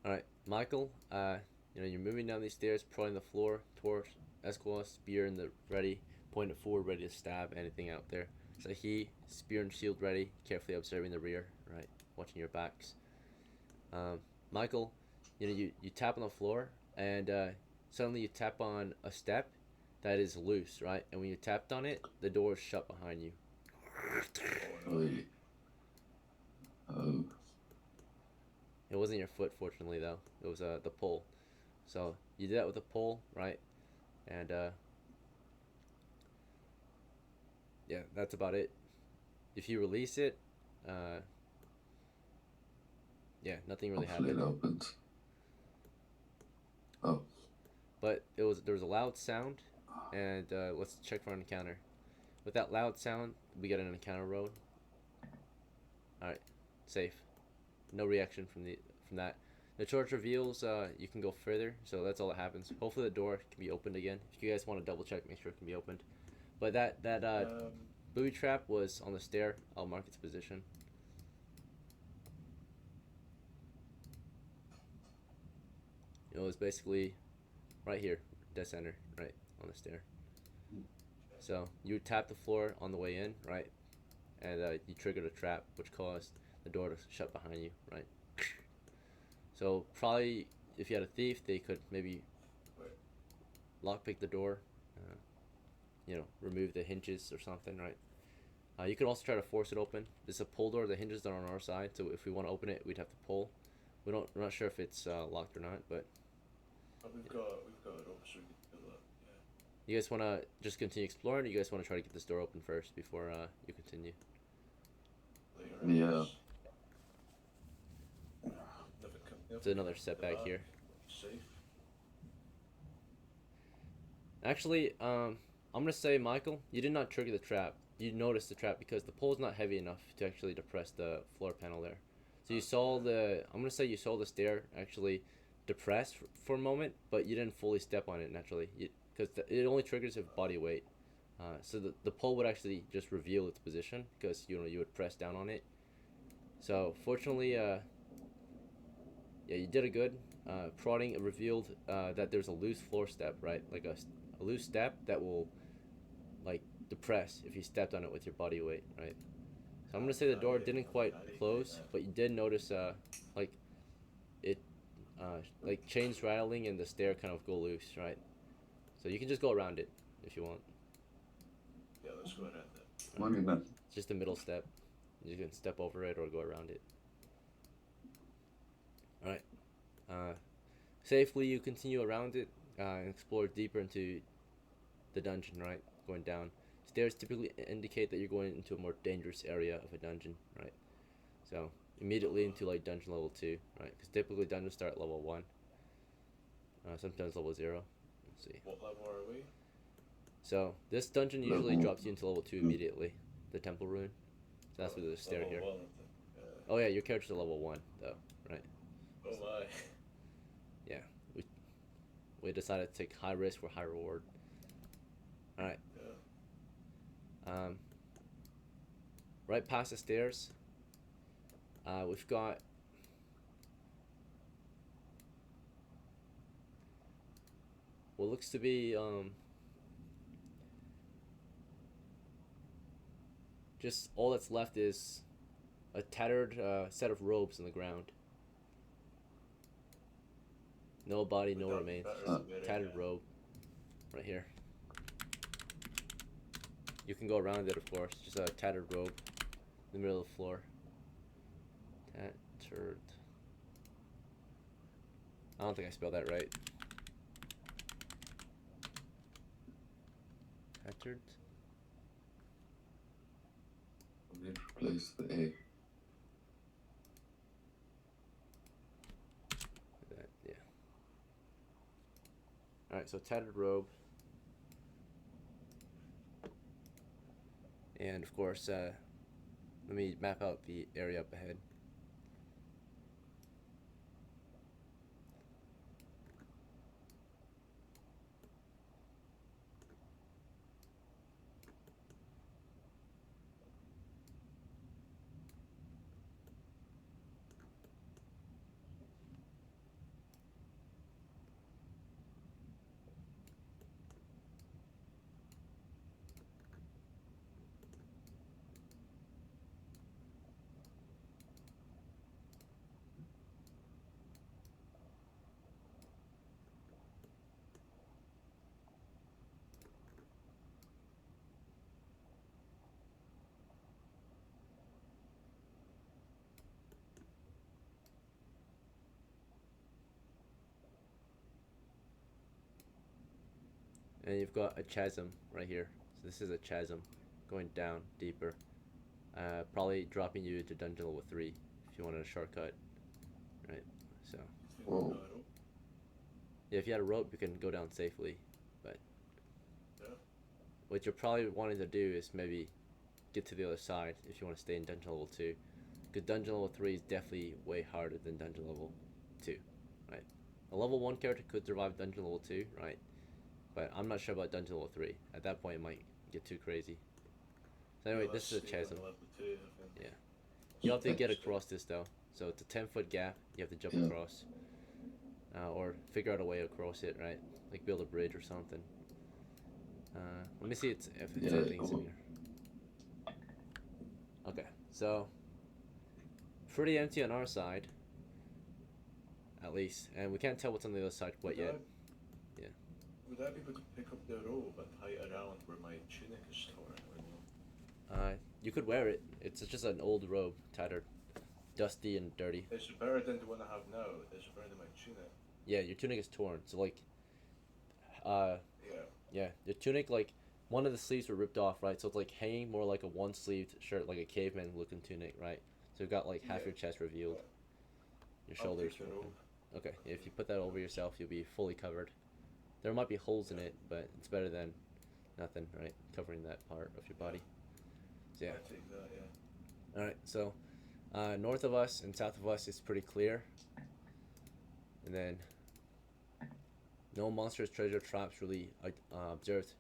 Alright, Michael, you're moving down these stairs, prodding the floor, torch, Esquas, spear in the ready, point it forward, ready to stab anything out there. So he, spear and shield ready, carefully observing the rear, right, watching your backs. Michael, you tap on the floor, and suddenly you tap on a step that is loose, right? And when you tapped on it, the door is shut behind you. Oy. Oh. It wasn't your foot, fortunately, though. It was the pole. So you did that with the pole, right? And yeah, that's about it. If you release it, yeah, nothing really Hopefully happened. it opens. Oh. But there was a loud sound, and let's check for an encounter. With that loud sound, we get an encounter road. All right, safe. No reaction from that. The torch reveals you can go further, so that's all that happens. Hopefully the door can be opened again. If you guys want to double check, make sure it can be opened. But that booby trap was on the stair. I'll mark its position. It was basically right here, dead center, right on the stair. So you tap the floor on the way in, right? And you triggered a trap, which caused the door to shut behind you, right? So probably if you had a thief, they could maybe lockpick the door, remove the hinges or something, right? You could also try to force it open. It's a pull door. The hinges are on our side, so if we want to open it, we'd have to pull. We're not sure if it's locked or not, but we've got a rope, so we can do that. Yeah. You guys want to just continue exploring, or you guys want to try to get this door open first before you continue? Yeah. It's another setback here. Safe. Actually, I'm gonna say, Michael, you did not trigger the trap. You noticed the trap because the pole is not heavy enough to actually depress the floor panel there. So you saw I'm gonna say you saw the stair actually depressed for a moment, but you didn't fully step on it naturally, because it only triggers if body weight. So the pole would actually just reveal its position because you would press down on it. So fortunately, yeah, you did a good. Prodding revealed that there's a loose floor step, right? Like a loose step that will like depress if you stepped on it with your body weight, right? So I'm gonna say the door didn't quite close, but you did notice like it like chains rattling and the stair kind of go loose, right? So you can just go around it if you want. Yeah, let's go around it. Wondering that. It's just a middle step. You can step over it or go around it. All right. Safely you continue around it and explore deeper into the dungeon, right? Going down. Stairs typically indicate that you're going into a more dangerous area of a dungeon, right? So immediately into like dungeon level 2, right? Because typically dungeons start at level 1. Sometimes level 0. Let's see. What level are we? So this dungeon usually Level- drops you into level 2 immediately. The temple ruin. So that's where there's a stair Level here. 1, Oh yeah, your character's at level 1 though, right? Oh my. Yeah. We decided to take high risk for high reward. Alright. Yeah. Right past the stairs, we've got what looks to be just all that's left is a tattered set of robes on the ground. No body, no Would that be remains. better Just than a tattered burying robe right here. You can go around it, of course. Just a tattered robe in the middle of the floor. Tattered. I don't think I spelled that right. Tattered. We need to replace the A. That, yeah. Alright, so tattered robe. And of course, let me map out the area up ahead. And you've got a chasm right here. So this is a chasm going down deeper. Probably dropping you to dungeon level 3 if you wanted a shortcut. Right? So Whoa. yeah, if you had a rope you can go down safely. But Yeah. what you're probably wanting to do is maybe get to the other side if you want to stay in dungeon level 2. Because dungeon level 3 is definitely way harder than dungeon level 2. Right? A level 1 character could survive dungeon level 2, right? But I'm not sure about dungeon level 3. At that point it might get too crazy. So anyway, Yeah, this is a let's stay on chasm. level 2, I think. Yeah. You have to get across this though. So it's a 10-foot gap. You have to jump Yeah. across. Or figure out a way across it, right? Like build a bridge or something. Let me see if it's Yeah, anything's in cool. here. Okay, so pretty empty on our side, at least, and we can't tell what's on the other side quite yet. Yeah. Would I be able to pick up the robe and tie it around where my tunic is torn? Or no? You could wear it. It's just an old robe, tattered, dusty and dirty. Is it better than the one I have now? Is it better than my tunic? Yeah, your tunic is torn. So like, Yeah. yeah, your tunic, like one of the sleeves were ripped off, right? So it's like hanging more like a one-sleeved shirt, like a caveman looking tunic, right? So you've got like half Yeah. your chest revealed, your I'll shoulders. take the robe. Okay, if you put that over yourself, you'll be fully covered. There might be holes in it, but it's better than nothing, right? Covering that part of your body. So yeah. I'll take that, yeah. All right. So north of us and south of us is pretty clear, and then no monsters, treasure traps really observed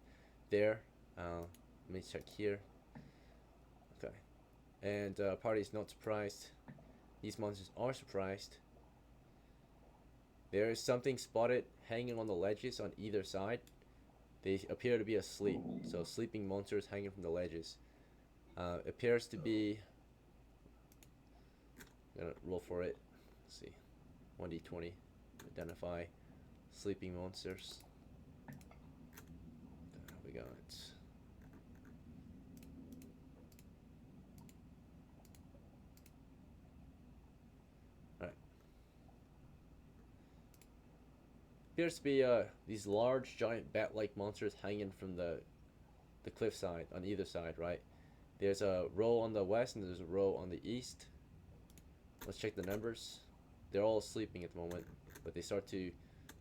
there. Let me check here. Okay, and party is not surprised. These monsters are surprised. There is something spotted hanging on the ledges on either side. They appear to be asleep, so sleeping monsters hanging from the ledges. Appears to be. I'm gonna roll for it. Let's see, 1d20. Identify sleeping monsters. We got. Alright. Appears to be these large, giant bat-like monsters hanging from the cliffside on either side, right? There's a row on the west and there's a row on the east. Let's check the numbers. They're all sleeping at the moment, but they start to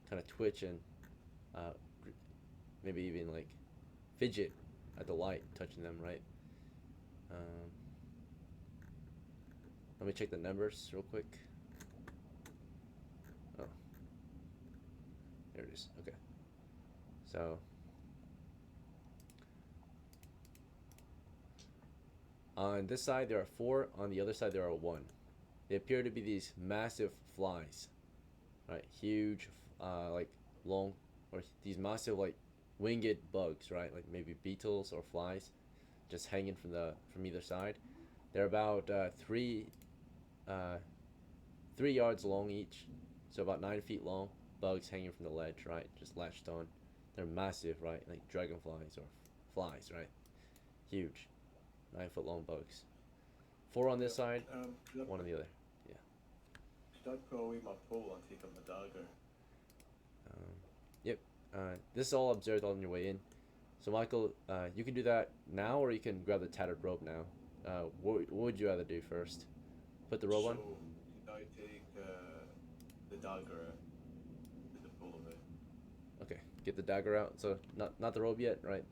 kind of twitch and maybe even like fidget at the light touching them, right? Let me check the numbers real quick. Oh, there it is. Okay, so on this side there are 4. On the other side there are 1. They appear to be these massive flies, right? Huge, like long, or these massive like winged bugs, right? Like maybe beetles or flies, just hanging from either side. They're about 3 yards long each, so about 9 feet long. Bugs hanging from the ledge, right? Just latched on. They're massive, right? Like dragonflies or flies, right? Huge, 9 foot long bugs. 4 on this side, 1 on the other. Could I pull away my pole and take up my dagger? Yep. This is all observed on your way in. So Michael, you can do that now, or you can grab the tattered rope now. What would you rather do first? Put the rope on? So, could I take the dagger out with the pole away? Okay, get the dagger out. So not the rope yet, right?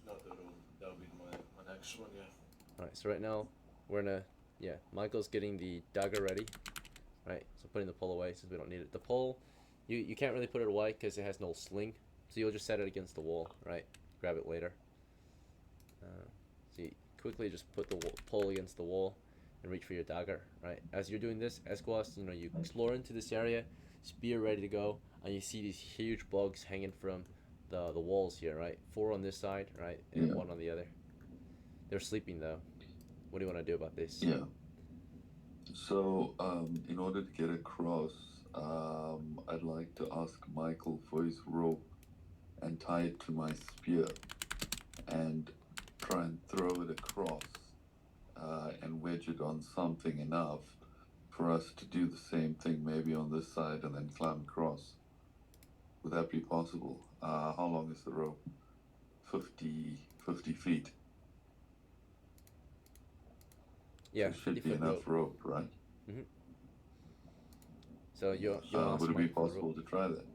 Not the rope, that'll be my next one, yeah. Alright, so right now we're gonna Michael's getting the dagger ready. Right, so putting the pole away since we don't need it. The pole, you can't really put it away because it has no sling. So you'll just set it against the wall, right? Grab it later. So you quickly just put the pole against the wall and reach for your dagger, right? As you're doing this, Esquas, you explore into this area, spear ready to go, and you see these huge bugs hanging from the walls here, right? 4 on this side, right, and 1 on the other. They're sleeping though. What do you want to do about this? Yeah. So, in order to get across, I'd like to ask Michael for his rope and tie it to my spear and try and throw it across and wedge it on something enough for us to do the same thing, maybe on this side, and then climb across. Would that be possible? How long is the rope? 50 feet. Yeah, so should be enough rope, right? Mm-hmm. So would it be possible to try that?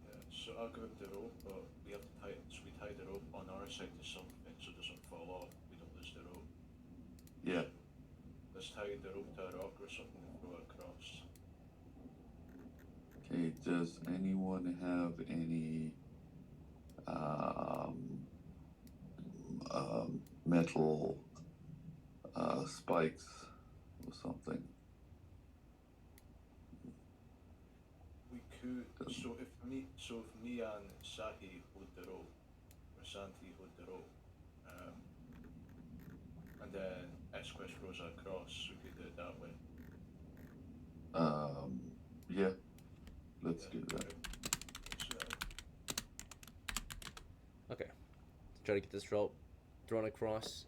Yeah, so I'll grab the rope, but we have to tie it, so we tie the rope on our side to something so it doesn't fall off, we don't lose the rope. Yeah. So let's tie the rope to a rock or something and throw it across. Okay, does anyone have any metal spikes or something? We could, so if me and Sahi hold the rope, or Santi hold the rope, and then Esquest throws it across, we could do it that way. Yeah, let's do that. Okay, try to get this rope thrown across,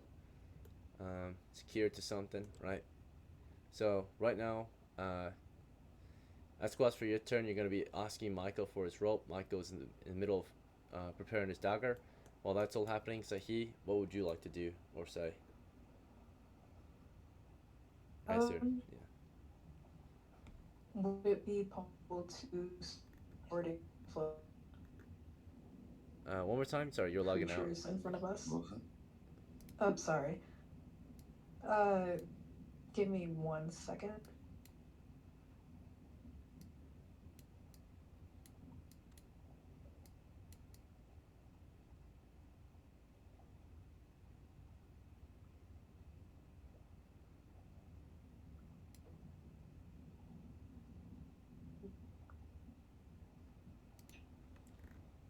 secured to something, right? So right now, Esquas, for your turn, you're going to be asking Michael for his rope. Michael's in the middle of preparing his dagger. While that's all happening, Sahi, what would you like to do or say? Answer. Yeah. Would it be possible to support it for One more time. Sorry, you're logging out. creatures in front of us? What was it? I'm sorry. Give me 1 second.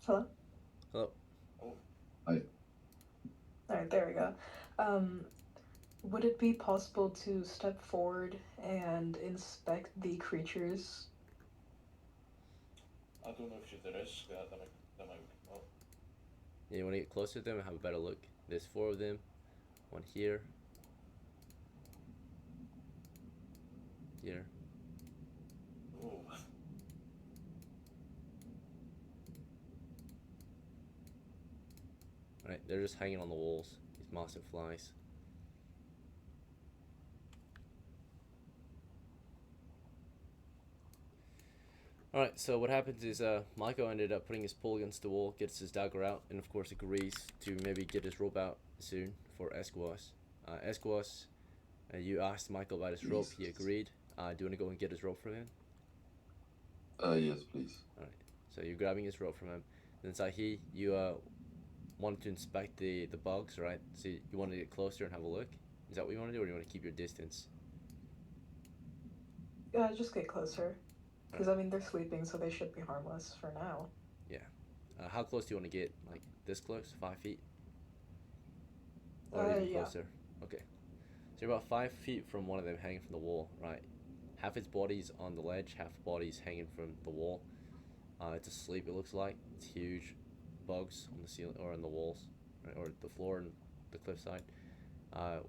Hello? Hello. Oh, Alright, there we go. Um, would it be possible to step forward and inspect the creatures? I don't know if you're the risk that might come up. Yeah, you want to get closer to them and have a better look. There's 4 of them. One here. Here. Oh, Right, they're just hanging on the walls. These massive flies. Alright, so what happens is Michael ended up putting his pole against the wall, gets his dagger out, and of course agrees to maybe get his rope out soon for Esquos. Esquos, you asked Michael about his rope, he agreed. Do you want to go and get his rope from him? Yes, please. Alright, so you're grabbing his rope from him. Then Sahi, you wanted to inspect the bugs, right? So you want to get closer and have a look? Is that what you want to do, or do you want to keep your distance? Just get closer. Because, I mean, they're sleeping, so they should be harmless for now. Yeah. How close do you want to get? Like this close? 5 feet? Or even Yeah. closer? Okay. So you're about 5 feet from one of them hanging from the wall, right? Half its body's on the ledge, half the body's hanging from the wall. It's asleep, it looks like. It's huge bugs on the ceiling or on the walls, right? Or the floor and the cliffside. Uh,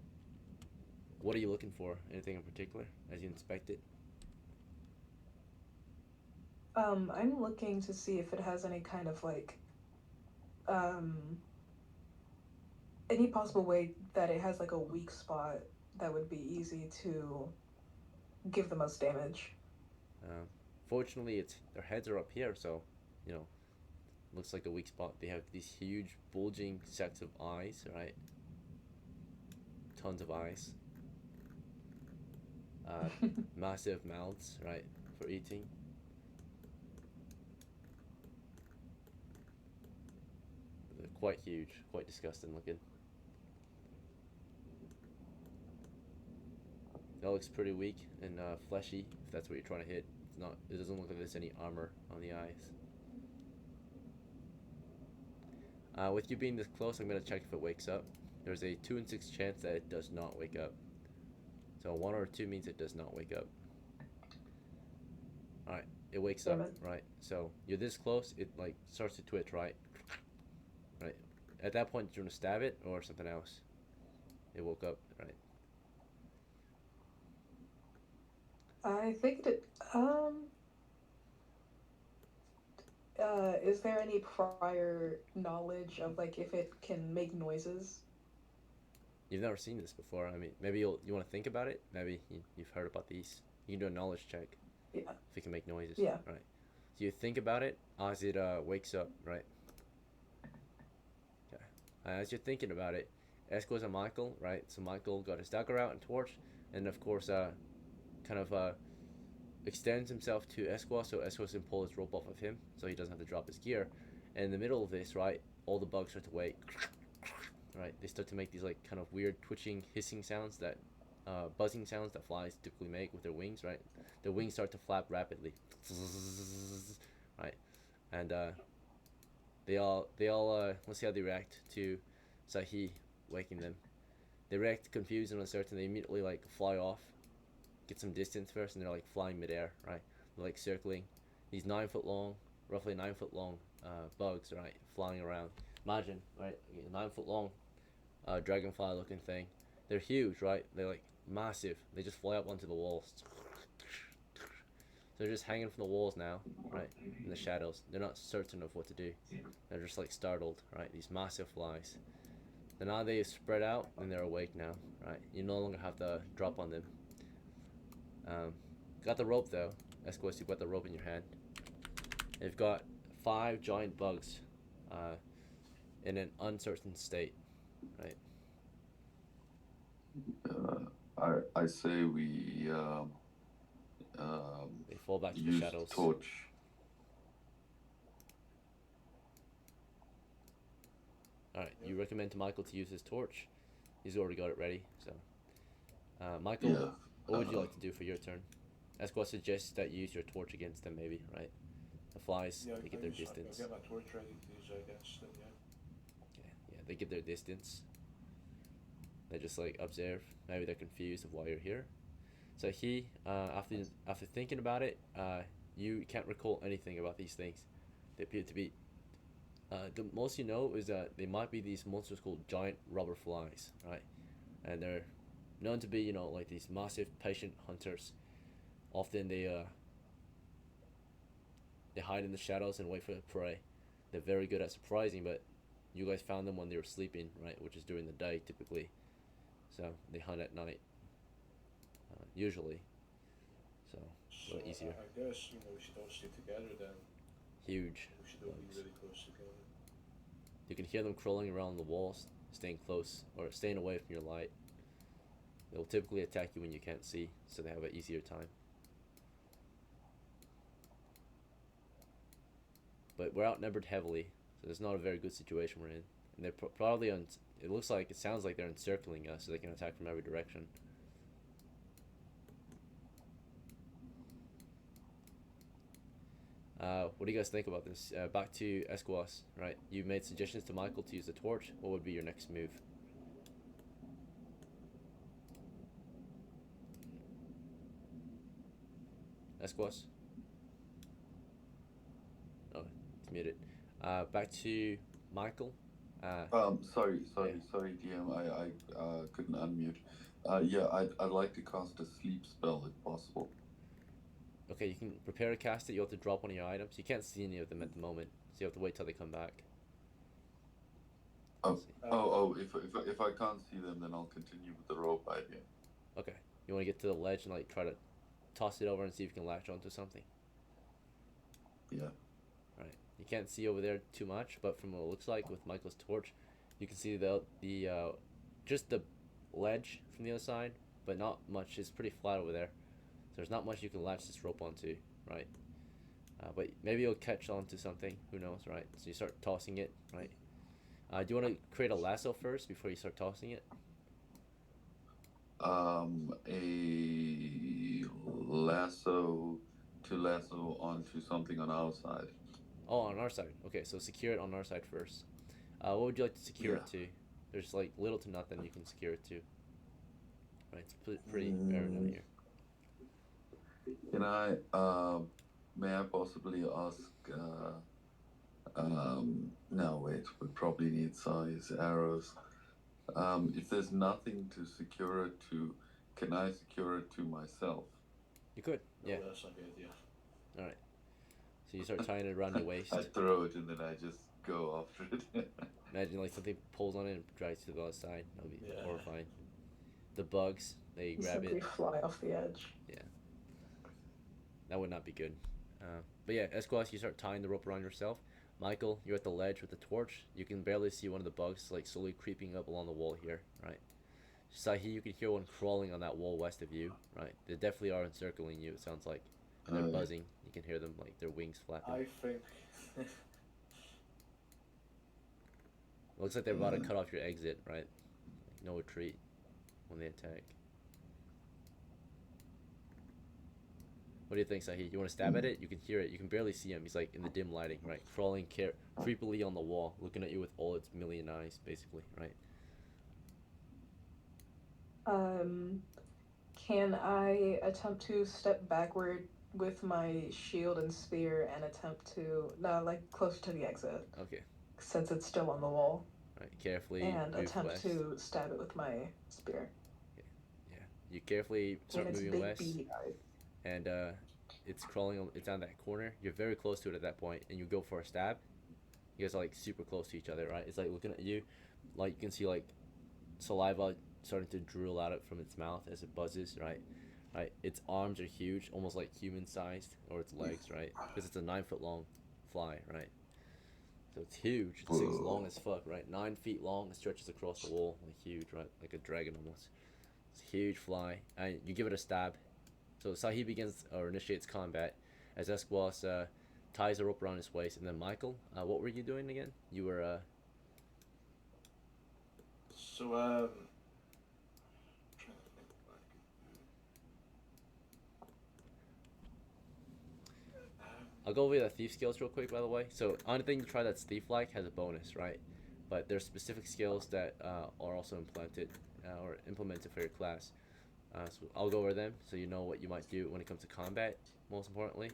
what are you looking for? Anything in particular as you inspect it? I'm looking to see if it has any kind of, like, um, any possible way that it has, like, a weak spot that would be easy to give the most damage. Uh, Fortunately, it's their heads are up here, so you know looks like a weak spot. They have these huge bulging sets of eyes, right? Tons of eyes. Massive mouths, right, for eating. They're quite huge, quite disgusting looking. That looks pretty weak and fleshy, if that's what you're trying to hit. It's not. It doesn't look like there's any armor on the eyes. With you being this close, I'm gonna check if it wakes up. There's a 2 in 6 chance that it does not wake up. So 1 or 2 means it does not wake up. Alright, it wakes Damn up, it. right? So you're this close, it like starts to twitch, right? Right. At that point, do you want to stab it or something else? It woke up, right? I think that, is there any prior knowledge of, like, if it can make noises? You've never seen this before. I mean, maybe you want to think about it. Maybe you've heard about these. You can do a knowledge check Yeah. if it can make noises. Yeah. Right. So you think about it as it wakes up, right? Okay. As you're thinking about it, Esco's and Michael, right? So Michael got his dagger out and torch, and of course, kind of extends himself to Esco, so Esco can pull his rope off of him, so he doesn't have to drop his gear. And in the middle of this, right, all the bugs start to wake. Right, they start to make these like kind of weird twitching, hissing sounds that, buzzing sounds that flies typically make with their wings. Right, their wings start to flap rapidly. Right, and they all let's see how they react to Sahi waking them. They react confused and uncertain. They immediately like fly off, get some distance first, and they're like flying midair. Right, they're like circling these 9 foot long, roughly 9 foot long bugs. Right, flying around. Imagine, right, 9 foot long dragonfly looking thing. They're huge, right? They're like massive. They just fly up onto the walls. They're just hanging from the walls now, right? In the shadows. They're not certain of what to do. They're just like startled, right? These massive flies. Then now they spread out and they're awake now, right? You no longer have to drop on them. Got the rope though. Esquos, you've got the rope in your hand. They've got 5 giant bugs in an uncertain state, right? I say we They fall back to the use shadows. torch. Alright, you recommend to Michael to use his torch. He's already got it ready, so. Michael, Yeah. what would you like to do for your turn? Esquo suggests that you use your torch against them, maybe, right? The flies, Yeah, they I get their guess I'll distance. get my torch ready to use, I guess, then, yeah. Yeah, they get their distance. They just like observe. Maybe they're confused of why you're here. So after thinking about it, you can't recall anything about these things. They appear to be. The most you know is that they might be these monsters called giant rubber flies, right? And they're known to be, like these massive patient hunters. Often they hide in the shadows and wait for the prey. They're very good at surprising, but you guys found them when they were sleeping, right? Which is during the day typically. So they hunt at night, usually. So a So little easier. I guess, we should all stay together then. Huge We should all be bugs. really close together. You can hear them crawling around the walls, staying close or staying away from your light. They'll typically attack you when you can't see, so they have an easier time. But we're outnumbered heavily, so it's not a very good situation we're in. And they're probably on. It sounds like they're encircling us, so they can attack from every direction. What do you guys think about this? Back to Esquas, right? You made suggestions to Michael to use the torch. What would be your next move? Esquas? Oh, it's muted. Back to Michael. Sorry, Yeah. DM. I couldn't unmute. Yeah, I'd like to cast a sleep spell if possible. Okay, you can prepare to cast it. You have to drop one of your items. You can't see any of them at the moment, so you have to wait till they come back. Oh, See. if I can't see them, then I'll continue with the rope idea. Okay. You want to get to the ledge and like try to toss it over and see if you can latch onto something. Yeah. Right. You can't see over there too much, but from what it looks like with Michael's torch, you can see the just the ledge from the other side, but not much. It's pretty flat over there. So there's not much you can latch this rope onto, right? But maybe you'll catch onto something. Who knows, right? So you start tossing it, right? Do you want to create a lasso first before you start tossing it? A lasso to lasso onto something on our side. Oh, on our side. Okay, so secure it on our side first. What would you like to secure it to? There's like little to nothing you can secure it to. Right, it's pretty barren out here. Can I, may I possibly ask, no, wait, we probably need size arrows. If there's nothing to secure it to, can I secure it to myself? You could, yeah. No, that's not a good idea. Alright. So you start tying it around your waist. I throw it and then I just go after it. Imagine like something pulls on it and drags to the other side. That would be Yeah. horrifying. The bugs, they You grab simply it. fly off the edge. That would not be good. But yeah, Esquas, you start tying the rope around yourself. Michael, you're at the ledge with the torch. You can barely see one of the bugs like slowly creeping up along the wall here, right? Sahi, you can hear one crawling on that wall west of you, right? They definitely are encircling you, it sounds like. And they're buzzing. You can hear them like their wings flapping. I think. Looks like they're about to cut off your exit, right? Like, no retreat when they attack. What do you think, Sahi? You want to stab at it? You can hear it. You can barely see him. He's like in the dim lighting, right? Crawling creepily on the wall, looking at you with all its million eyes, basically, right? Can I attempt to step backward with my shield and spear and attempt to, like, closer to the exit, Okay. since it's still on the wall, Right. Carefully and move attempt west. to stab it with my spear? Yeah. You carefully start And its moving big west, beady eyes. and it's crawling. It's on that corner. You're very close to it at that point, and you go for a stab. You guys are like super close to each other, right? It's like looking at you, like you can see like saliva starting to drool out from its mouth as it buzzes, right? Right. Its arms are huge, almost like human sized, or its legs, right? Because it's a 9 foot long fly, right? So it's huge. It's long as fuck, right? 9 feet long. It stretches across the wall, like huge, right? Like a dragon almost. It's a huge fly, and you give it a stab. So Sahi begins or initiates combat as Esquas ties a rope around his waist, and then Michael, what were you doing again? You were So, trying to think what I could do. I'll go over the thief skills real quick, by the way. So anything you try that's thief-like has a bonus, right? But there's specific skills that are also implemented for your class. So I'll go over them so you know what you might do when it comes to combat. Most importantly,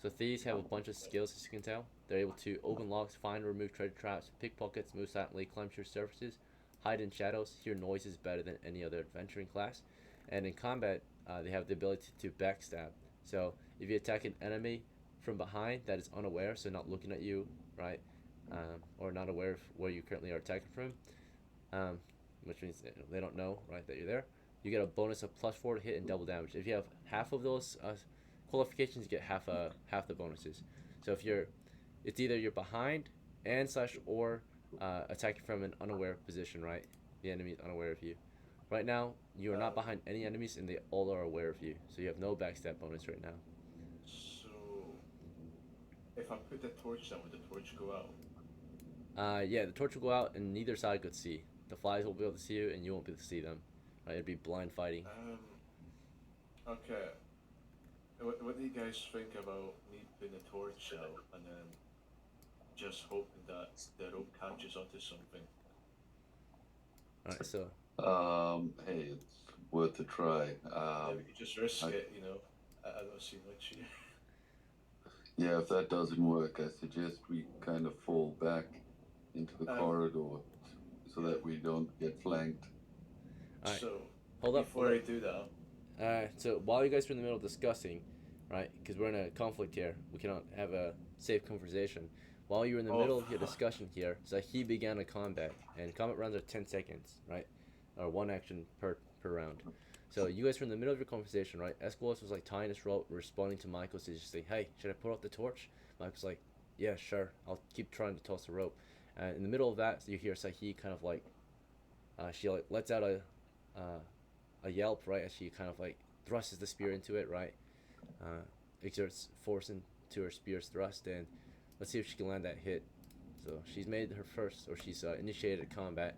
so thieves have a bunch of skills, as you can tell. They're able to open locks, find or remove treasure traps, pickpockets, move silently, climb through surfaces, hide in shadows, hear noises better than any other adventuring class. And in combat, they have the ability to backstab. So if you attack an enemy from behind that is unaware, so not looking at you, right, or not aware of where you currently are attacking from, um, which means they don't know, right, that you're there, you get a bonus of +4 to hit and double damage. If you have half of those qualifications, you get half the bonuses. So if it's either you're behind and slash or attacking from an unaware position, right? The enemy is unaware of you. Right now, you are not behind any enemies, and they all are aware of you. So you have no backstab bonus right now. So, if I put the torch down, would the torch go out? Yeah, the torch will go out, and neither side could see. The flies won't be able to see you, and you won't be able to see them. Right? It'd be blind fighting. Okay. What do you guys think about me putting the torch out and then just hoping that the rope catches onto something? All right, so Hey, it's worth a try. Yeah, we could just risk I, it, I don't see much here. yeah, if that doesn't work, I suggest we kind of fall back into the corridor so Yeah. that we don't get flanked. Alright, So, hold up. before I do that, So while you guys are in the middle of discussing, right, because we're in a conflict here, we cannot have a safe conversation. While you're in the middle of your discussion here, so he began a combat, and combat rounds are 10 seconds, right, or one action per round. So you guys were in the middle of your conversation, right? Esquilos was like tying his rope, responding to Michael's suggesting, "Hey, should I put out the torch?" Michael's like, "Yeah, sure. I'll keep trying to toss the rope." And in the middle of that, you hear Sahi kind of like, she like lets out a yelp, right, as she kind of like thrusts the spear into it, right? Exerts force into her spear's thrust, and let's see if she can land that hit. So she's made her first, or she's initiated combat.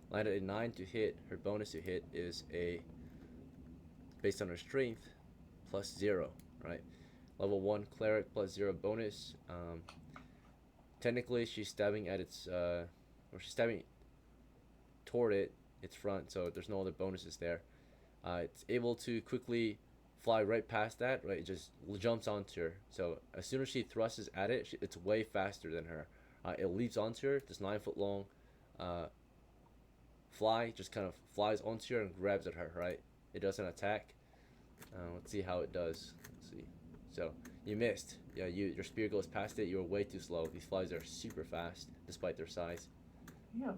Landed a 9 to hit. Her bonus to hit is based on her strength, +0, right? Level 1 cleric +0 bonus. Technically, she's stabbing at or she's stabbing toward its front, so there's no other bonuses there. It's able to quickly fly right past that, right? It just jumps onto her. So as soon as she thrusts at it, it's way faster than her. It leaps onto her. This 9 foot long fly just kind of flies onto her and grabs at her, right? It doesn't attack. Let's see how it does. Let's see. So you missed. Yeah, your spear goes past it. You were way too slow. These flies are super fast, despite their size. Yeah.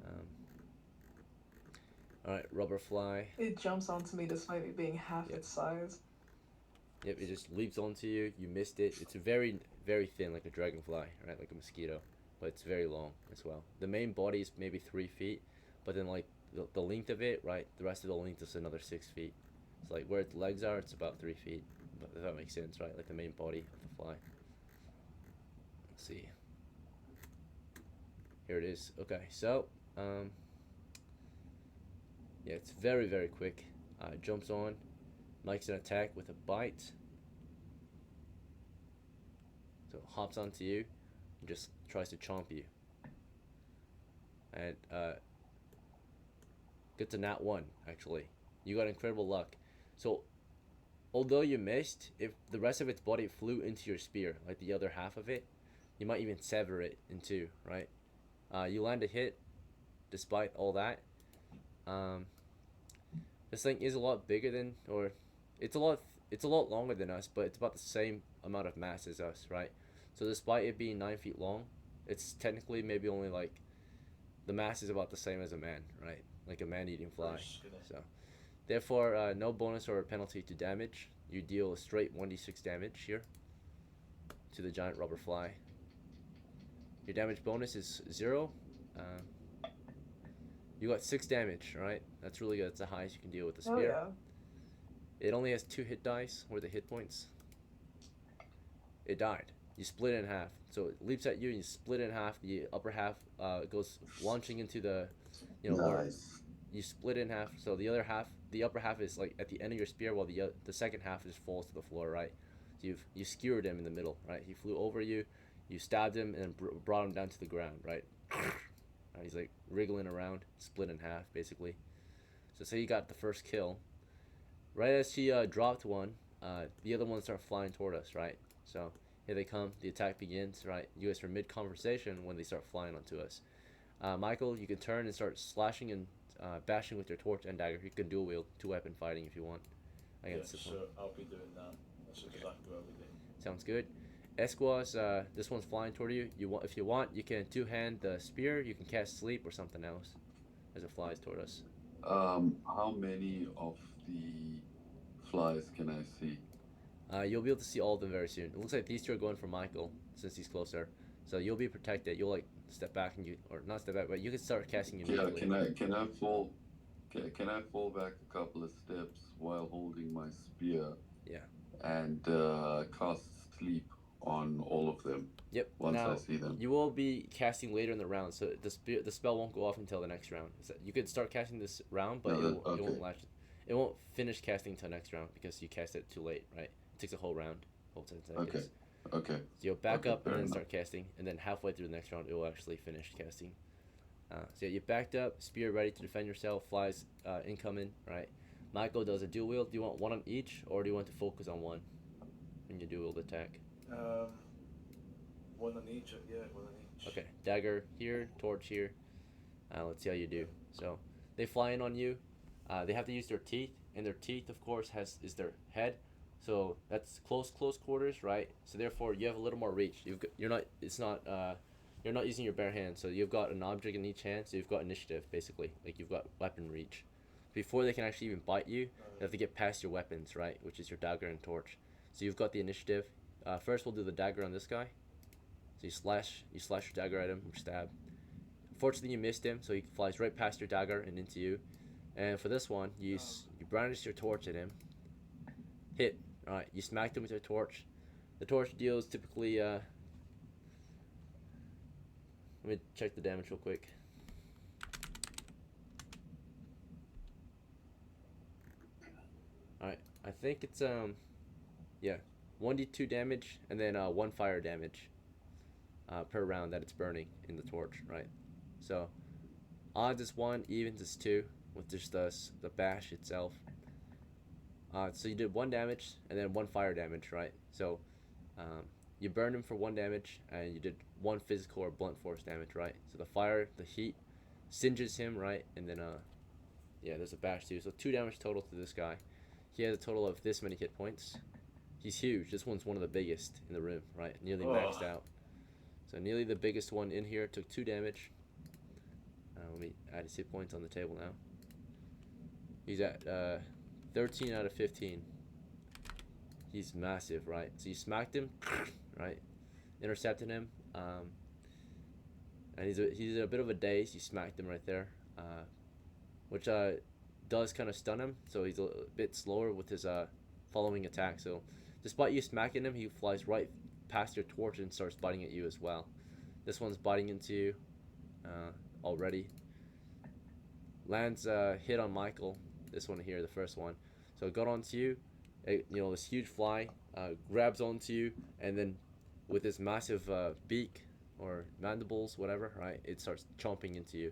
All right, rubber fly. It jumps onto me despite it being half its size. Yep, it just leaps onto you. You missed it. It's very, very thin, like a dragonfly, right? Like a mosquito, but it's very long as well. The main body is maybe 3 feet, but then like the length of it, right? The rest of the length is another 6 feet. It's like where its legs are, it's about 3 feet. But if that makes sense, right? Like the main body of the fly. Let's see. Here it is. Okay, so yeah, it's very, very quick. Jumps on, makes an attack with a bite. So it hops onto you and just tries to chomp you. And gets a nat 1, actually. You got incredible luck. So although you missed, if the rest of its body flew into your spear, like the other half of it, you might even sever it in two, right? You land a hit despite all that. This thing is a lot bigger than, or it's a lot longer than us, but it's about the same amount of mass as us, right? So despite it being 9 feet long, it's technically maybe only like, the mass is about the same as a man, right? Like a man-eating fly. So therefore, no bonus or penalty to damage. You deal a straight 1d6 damage here to the giant rubber fly. Your damage bonus is 0. You got 6 damage, right? That's really good. That's the highest you can deal with the spear. Oh, yeah. It only has 2 hit dice, or the hit points. It died. You split it in half. So it leaps at you and you split it in half. The upper half goes launching into the, Nice. You split it in half. So the upper half is like at the end of your spear, while the second half just falls to the floor, right? You skewered him in the middle, right? He flew over you, you stabbed him, and brought him down to the ground, right? He's like wriggling around, split in half, basically. So say you got the first kill. Right as he dropped one, the other ones start flying toward us, right? So here they come. The attack begins, right? You guys are mid conversation when they start flying onto us. Michael, you can turn and start slashing and bashing with your torch and dagger. You can dual wield, two weapon fighting if you want. Yeah, Against this one. so I'll be doing that. That's exactly what I'll be doing. Sounds good. Esquas, this one's flying toward you. If you want, you can two hand the spear. You can cast sleep or something else as it flies toward us. How many of the flies can I see? You'll be able to see all of them very soon. It looks like these two are going for Michael since he's closer. So you'll be protected. You'll like step back and or not step back, but you can start casting Yeah, immediately. can I fall back a couple of steps while holding my spear? Yeah. And cast sleep on all of them. Yep. Once Now, I see them. you will be casting later in the round, so the spell won't go off until the next round. So you could start casting this round, but No, it won't last. It won't finish casting until next round because you cast it too late, right? It takes a whole round, whole 10 seconds. Okay. Okay. So you'll back Okay, up and fair then enough. start casting, and then halfway through the next round, it will actually finish casting. So you backed up, spear ready to defend yourself, flies incoming, right? Michael does a dual wield. Do you want one on each, or do you want to focus on one when you dual wield attack? One on each. Yeah, one on each. Okay, dagger here, torch here. Let's see how you do. So they fly in on you. They have to use their teeth, and their teeth, of course, is their head. So that's close quarters, right? So therefore, you have a little more reach. You're not using your bare hand, so you've got an object in each hand. So you've got initiative, basically, like you've got weapon reach. Before they can actually even bite you, you have to get past your weapons, right? Which is your dagger and torch. So you've got the initiative. First, we'll do the dagger on this guy. So you slash your dagger at him, or stab. Fortunately, you missed him, so he flies right past your dagger and into you. And for this one, you brandish your torch at him. Hit. All right, you smacked him with your torch. The torch deals typically. Let me check the damage real quick. All right, I think it's 1d2 damage and then 1 fire damage per round that it's burning in the torch, right? So odds is 1, evens is 2 with just the bash itself. So you did 1 damage and then 1 fire damage, right? So you burned him for 1 damage and you did 1 physical or blunt force damage, right? So the heat singes him, right? And then there's a bash too. So 2 damage total to this guy. He has a total of this many hit points. He's huge. This one's one of the biggest in the room, right? Nearly maxed out. So nearly the biggest one in here took 2 damage. Let me add his hit points on the table now. He's at 13 out of 15. He's massive, right? So you smacked him, right? Intercepted him. And he's a bit of a daze. You smacked him right there, which does kind of stun him. So he's a bit slower with his following attack. So despite you smacking him, he flies right past your torch and starts biting at you as well. This one's biting into you already. Lands hit on Michael. This one here, the first one. So it got onto you. This huge fly grabs onto you, and then with this massive beak or mandibles, whatever, right? It starts chomping into you.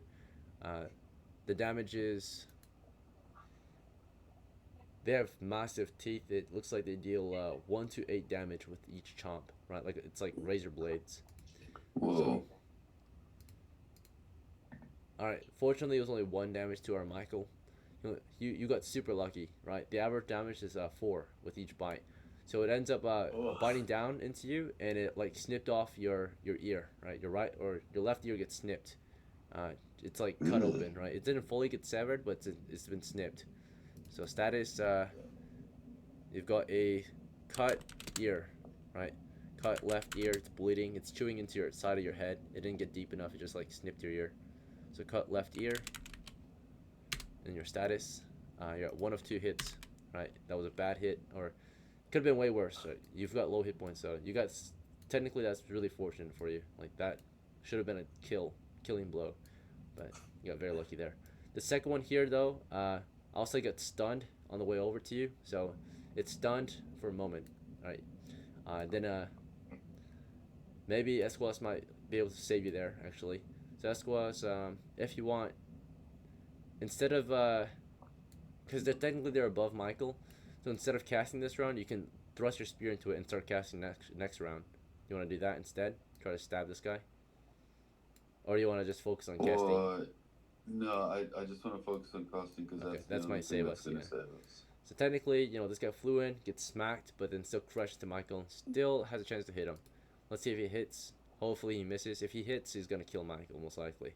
The damage is. They have massive teeth. It looks like they deal 1 to 8 damage with each chomp, right? Like it's like razor blades. Whoa. So, all right. Fortunately, it was only 1 damage to our Michael. You got super lucky, right? The average damage is 4 with each bite, so it ends up biting down into you, and it like snipped off your ear, right? Your right or your left ear gets snipped. It's like cut open, right? It didn't fully get severed, but it's been snipped. So status, you've got a cut ear, right? Cut left ear, it's bleeding. It's chewing into your side of your head. It didn't get deep enough. It just like snipped your ear. So cut left ear. And your status, you're at 1 of 2 hits, right? That was a bad hit, or could have been way worse. Right? You've got low hit points, so you got technically that's really fortunate for you. Like that should have been a killing blow, but you got very lucky there. The second one here, though, also got stunned on the way over to you, so it's stunned for a moment, right? Then maybe Esquas might be able to save you there actually. So Esquas, if you want, instead of because they're above Michael, so instead of casting this round, you can thrust your spear into it and start casting next round. You want to do that instead? Try to stab this guy, or do you want to just focus on casting? Or no, I just want to focus on casting because Okay, that's that's the might only save thing that's us, gonna yeah. save us. So technically, this guy flew in, gets smacked, but then still crushed to Michael. Still has a chance to hit him. Let's see if he hits. Hopefully he misses. If he hits, he's gonna kill Michael, most likely.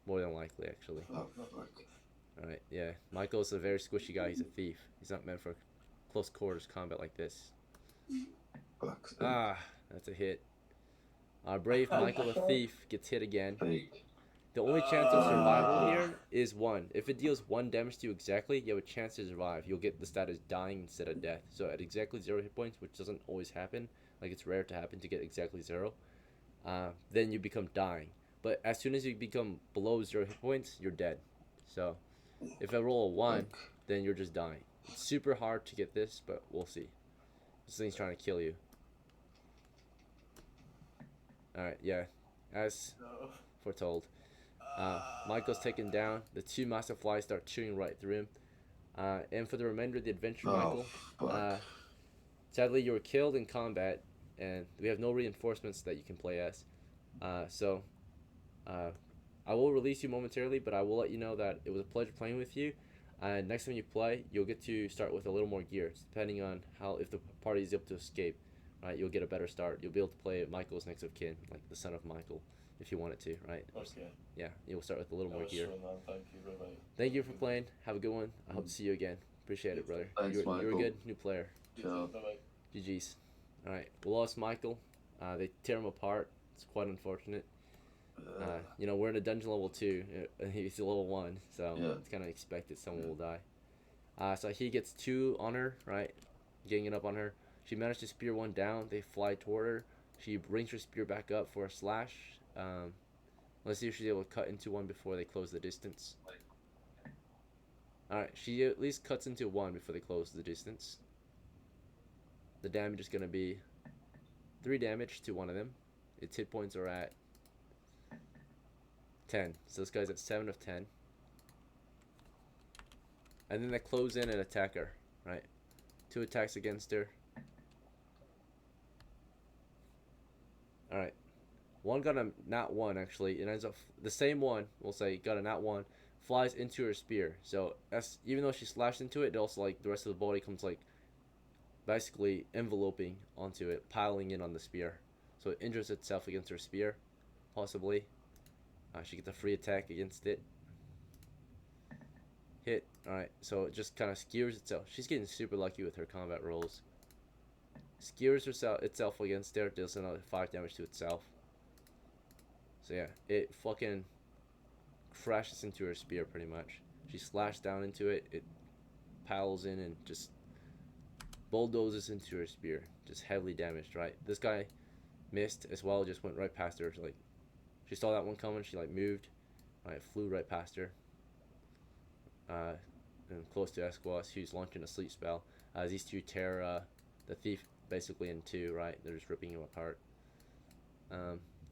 More than likely, actually. Oh fuck! Alright, yeah. Michael's a very squishy guy. He's a thief. He's not meant for close quarters combat like this. Fuck. Ah, that's a hit. Our brave Michael the thief gets hit again. Fake. The only chance of survival here is 1. If it deals 1 damage to you exactly, you have a chance to survive. You'll get the status dying instead of death. So at exactly 0 hit points, which doesn't always happen, like it's rare to happen to get exactly 0, then you become dying. But as soon as you become below 0 hit points, you're dead. So if I roll a 1, then you're just dying. It's super hard to get this, but we'll see. This thing's trying to kill you. Alright, yeah. As foretold. Michael's taken down. The 2 massive flies start chewing right through him. And for the remainder of the adventure, Michael, sadly you were killed in combat, and we have no reinforcements that you can play as. So I will release you momentarily, but I will let you know that it was a pleasure playing with you. And next time you play, you'll get to start with a little more gear, depending on if the party is able to escape. Right, you'll get a better start. You'll be able to play Michael's next of kin, like the son of Michael, if you wanted to, right? Okay. Yeah, you'll start with a little more gear. Fun, man. Thank you. Bye-bye. Thank you for playing. Have a good one. I hope to see you again. Appreciate it, brother. Thanks, You're a Michael. good new player. Ciao. Bye-bye. GG's. All right, we lost Michael. They tear him apart. It's quite unfortunate. We're in a dungeon level 2. He's a level 1, so Yeah. it's kind of expected someone will die. So he gets 2 on her, right? Ganging up on her. She managed to spear 1 down. They fly toward her. She brings her spear back up for a slash. Let's see if she's able to cut into 1 before they close the distance. Alright, she at least cuts into 1 before they close the distance. The damage is going to be 3 damage to one of them. Its hit points are at 10. So this guy's at 7 of 10. And then they close in and attack her, right? 2 attacks against her. Alright. 1 got a nat 1, actually. It ends up, the same one, we'll say, got a nat 1, flies into her spear. So, even though she slashed into it, it also, like, the rest of the body comes, like, basically enveloping onto it, piling in on the spear. So it injures itself against her spear, possibly. She gets a free attack against it. Hit. Alright, so it just kind of skewers itself. She's getting super lucky with her combat rolls. Skewers itself against there, deals another 5 damage to itself. So yeah, it fucking crashes into her spear pretty much. She slashed down into it, it piles in and just bulldozes into her spear. Just heavily damaged, right? This guy missed as well, just went right past her. Like, she saw that one coming, she like moved, right, flew right past her. And close to Esquas, who's launching a sleep spell. These 2 tear the thief basically in 2, right? They're just ripping him apart.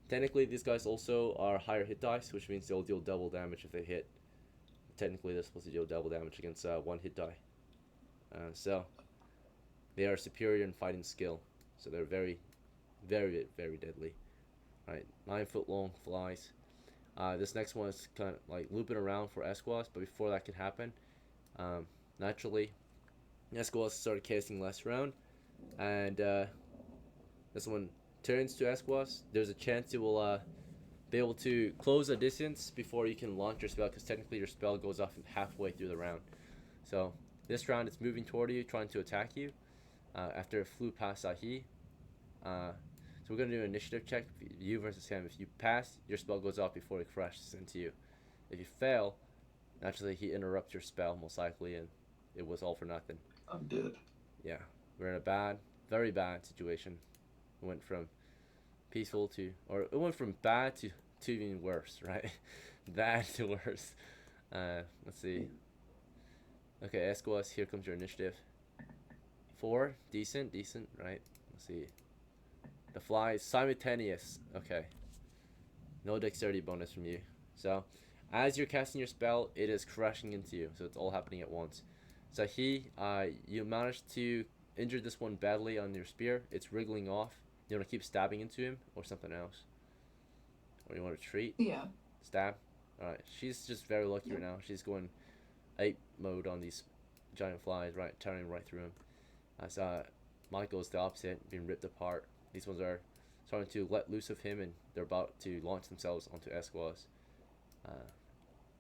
Technically, these guys also are higher hit dice, which means they'll deal double damage if they hit. Technically, they're supposed to deal double damage against 1 hit die. So, they are superior in fighting skill. So they're very, very, very deadly. Right, 9-foot long flies. This next one is kind of like looping around for Esquas, but before that can happen, naturally, Esquas started casting last round, and this one turns to Esquas. There's a chance you will be able to close a distance before you can launch your spell, because technically your spell goes off halfway through the round. So this round it's moving toward you, trying to attack you. After it flew past Sahi. So we're going to do an initiative check, you versus him. If you pass, your spell goes off before it crashes into you. If you fail, naturally he interrupts your spell most likely, and it was all for nothing. I'm dead. Yeah, we're in a bad, very bad situation. It went from peaceful to, or it went from bad to even worse, right? Bad to worse. Let's see. Okay, Esquas, here comes your initiative. 4, decent, right? Let's see. The fly is simultaneous. Okay. No dexterity bonus from you. So, as you're casting your spell, it is crashing into you. So it's all happening at once. So you managed to injure this one badly on your spear. It's wriggling off. You want to keep stabbing into him or something else? Or you want to treat? Yeah. Stab? Alright. She's just very lucky right now. She's going ape mode on these giant flies, right? Tearing right through him. As Michael's the opposite, being ripped apart. These ones are starting to let loose of him, and they're about to launch themselves onto Esquas,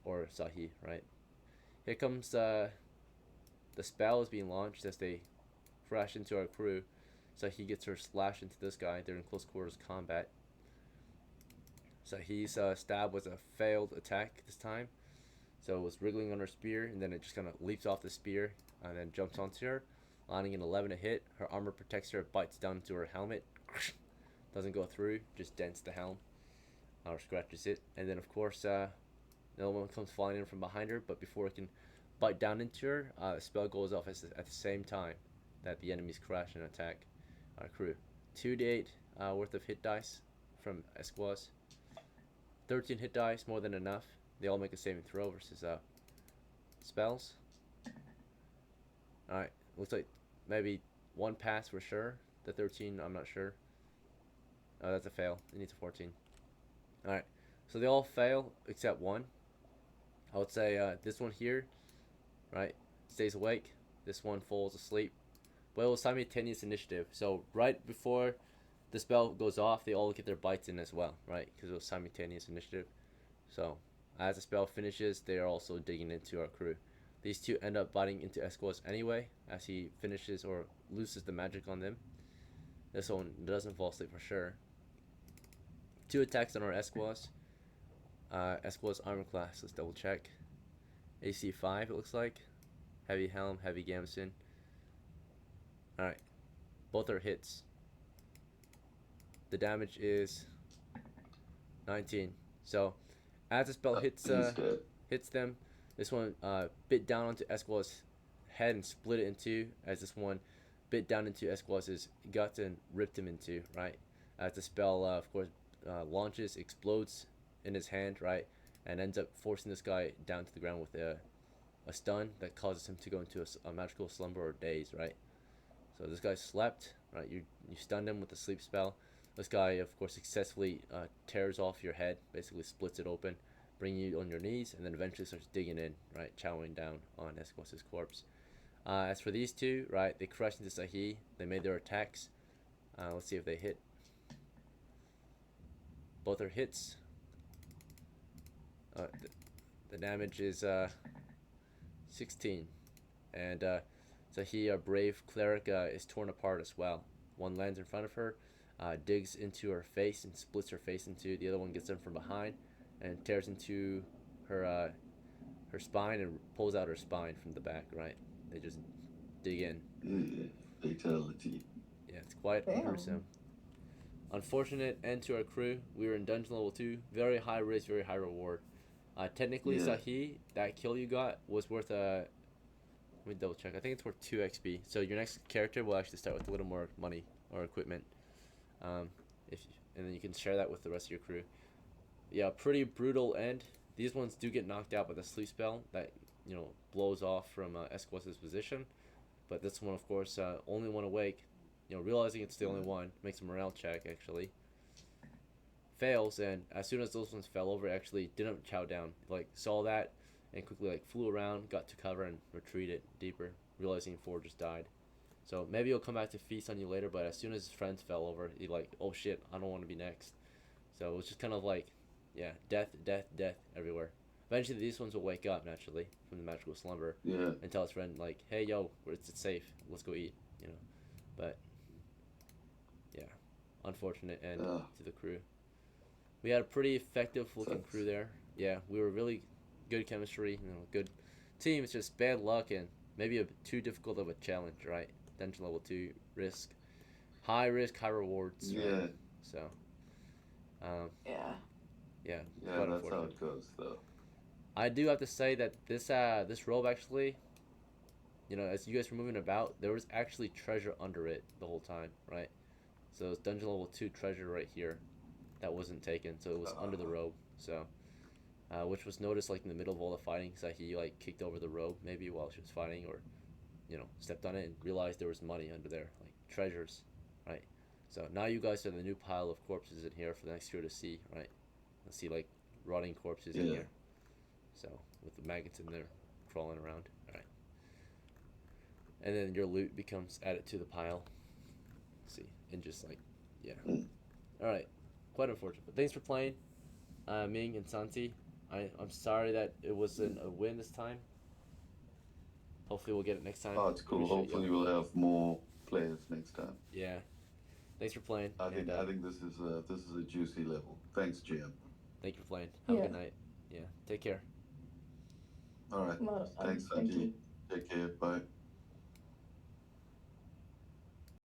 or Sahi, right? Here comes the spell is being launched as they crash into our crew. Sahi gets her slash into this guy. They're in close quarters combat. Sahi's stab was a failed attack this time. So it was wriggling on her spear, and then it just kind of leaps off the spear and then jumps onto her, landing an 11 to hit. Her armor protects her, bites down into her helmet. Doesn't go through, just dents the helm or scratches it. And then, of course, another one comes flying in from behind her, but before it can bite down into her, the spell goes off at the same time that the enemies crash and attack our crew. 2d8 worth of hit dice from Esquas. 13 hit dice, more than enough. They all make a saving throw versus spells. Alright, looks like maybe one pass for sure. The 13, I'm not sure. Oh, that's a fail. It needs a 14. Alright, so they all fail except one. I would say this one here, right, stays awake. This one falls asleep. But it was simultaneous initiative. So right before the spell goes off, they all get their bites in as well, right? Because it was simultaneous initiative. So as the spell finishes, they are also digging into our crew. These two end up biting into Esquos anyway, as he finishes or loses the magic on them. This one doesn't fall asleep for sure. 2 attacks on our Esquos. Esquos armor class, let's double check. AC 5 it looks like. Heavy helm, heavy gambeson. Alright, both are hits. The damage is 19. So as the spell hits them, this one bit down onto Esquos' head and split it in two, as this one bit down into Esquos' guts and ripped him in two, right? As the spell, of course, launches, explodes in his hand, right? And ends up forcing this guy down to the ground with a stun that causes him to go into a magical slumber or daze, right? So this guy slept, right? You stunned him with a sleep spell. This guy, of course, successfully tears off your head, basically splits it open, bringing you on your knees, and then eventually starts digging in, right? Chowing down on Esquos' corpse. As for these two, right, they crashed into Sahi. They made their attacks. Let's see if they hit. Both are hits. The damage is 16. And Sahi, our brave cleric, is torn apart as well. One lands in front of her, digs into her face and splits her face in two. The other one gets in from behind and tears into her spine and pulls out her spine from the back, right? They just dig in. Fatality. Yeah, it's quite gruesome. Unfortunate end to our crew. We were in dungeon level 2. Very high risk, very high reward. Technically, Sahi, that kill you got was worth let me double check. I think it's worth 2 XP. So your next character will actually start with a little more money or equipment. And then you can share that with the rest of your crew. Yeah, pretty brutal end. These ones do get knocked out by the sleep spell that, blows off from Esquos' position. But this one, of course, only one awake. Realizing it's the only one makes a morale check, actually. Fails, and as soon as those ones fell over, actually didn't chow down. Saw that and quickly flew around, got to cover, and retreated deeper, realizing 4 just died. So maybe he'll come back to feast on you later, but as soon as his friends fell over, he oh shit, I don't want to be next. So it was just kind of death, death, death everywhere. Eventually these ones will wake up naturally from the magical slumber and tell his friend hey yo, it's safe, let's go eat, But yeah, unfortunate end to the crew. We had a pretty effective looking crew there. Yeah, we were really good chemistry, good team. It's just bad luck and maybe too difficult of a challenge, right? Dungeon level 2 risk, high rewards. Yeah. Right? So. Yeah. Yeah, that's how it goes, though. I do have to say that this robe actually, as you guys were moving about, there was actually treasure under it the whole time, right? So it's dungeon level 2 treasure right here that wasn't taken. So it was under the robe. So, which was noticed like in the middle of all the fighting, so he like kicked over the robe maybe while she was fighting, or stepped on it and realized there was money under there, like treasures, right? So now you guys are the new pile of corpses in here for the next year to see, right? Let's see like rotting corpses in Yeah. here. So with the maggots in there crawling around, all right. And then your loot becomes added to the pile. See, and just like, yeah. All right, quite unfortunate. But thanks for playing, Ming and Santi. I'm sorry that it wasn't a win this time. Hopefully we'll get it next time. Oh, it's cool. Appreciate Hopefully you. we'll have more players next time. Yeah. Thanks for playing. I think and, this is a juicy level. Thanks, GM. Thank you for playing. Have a Yeah. good night. Yeah. Take care. All right. A lot of fun. Thanks, Thank Santi. you.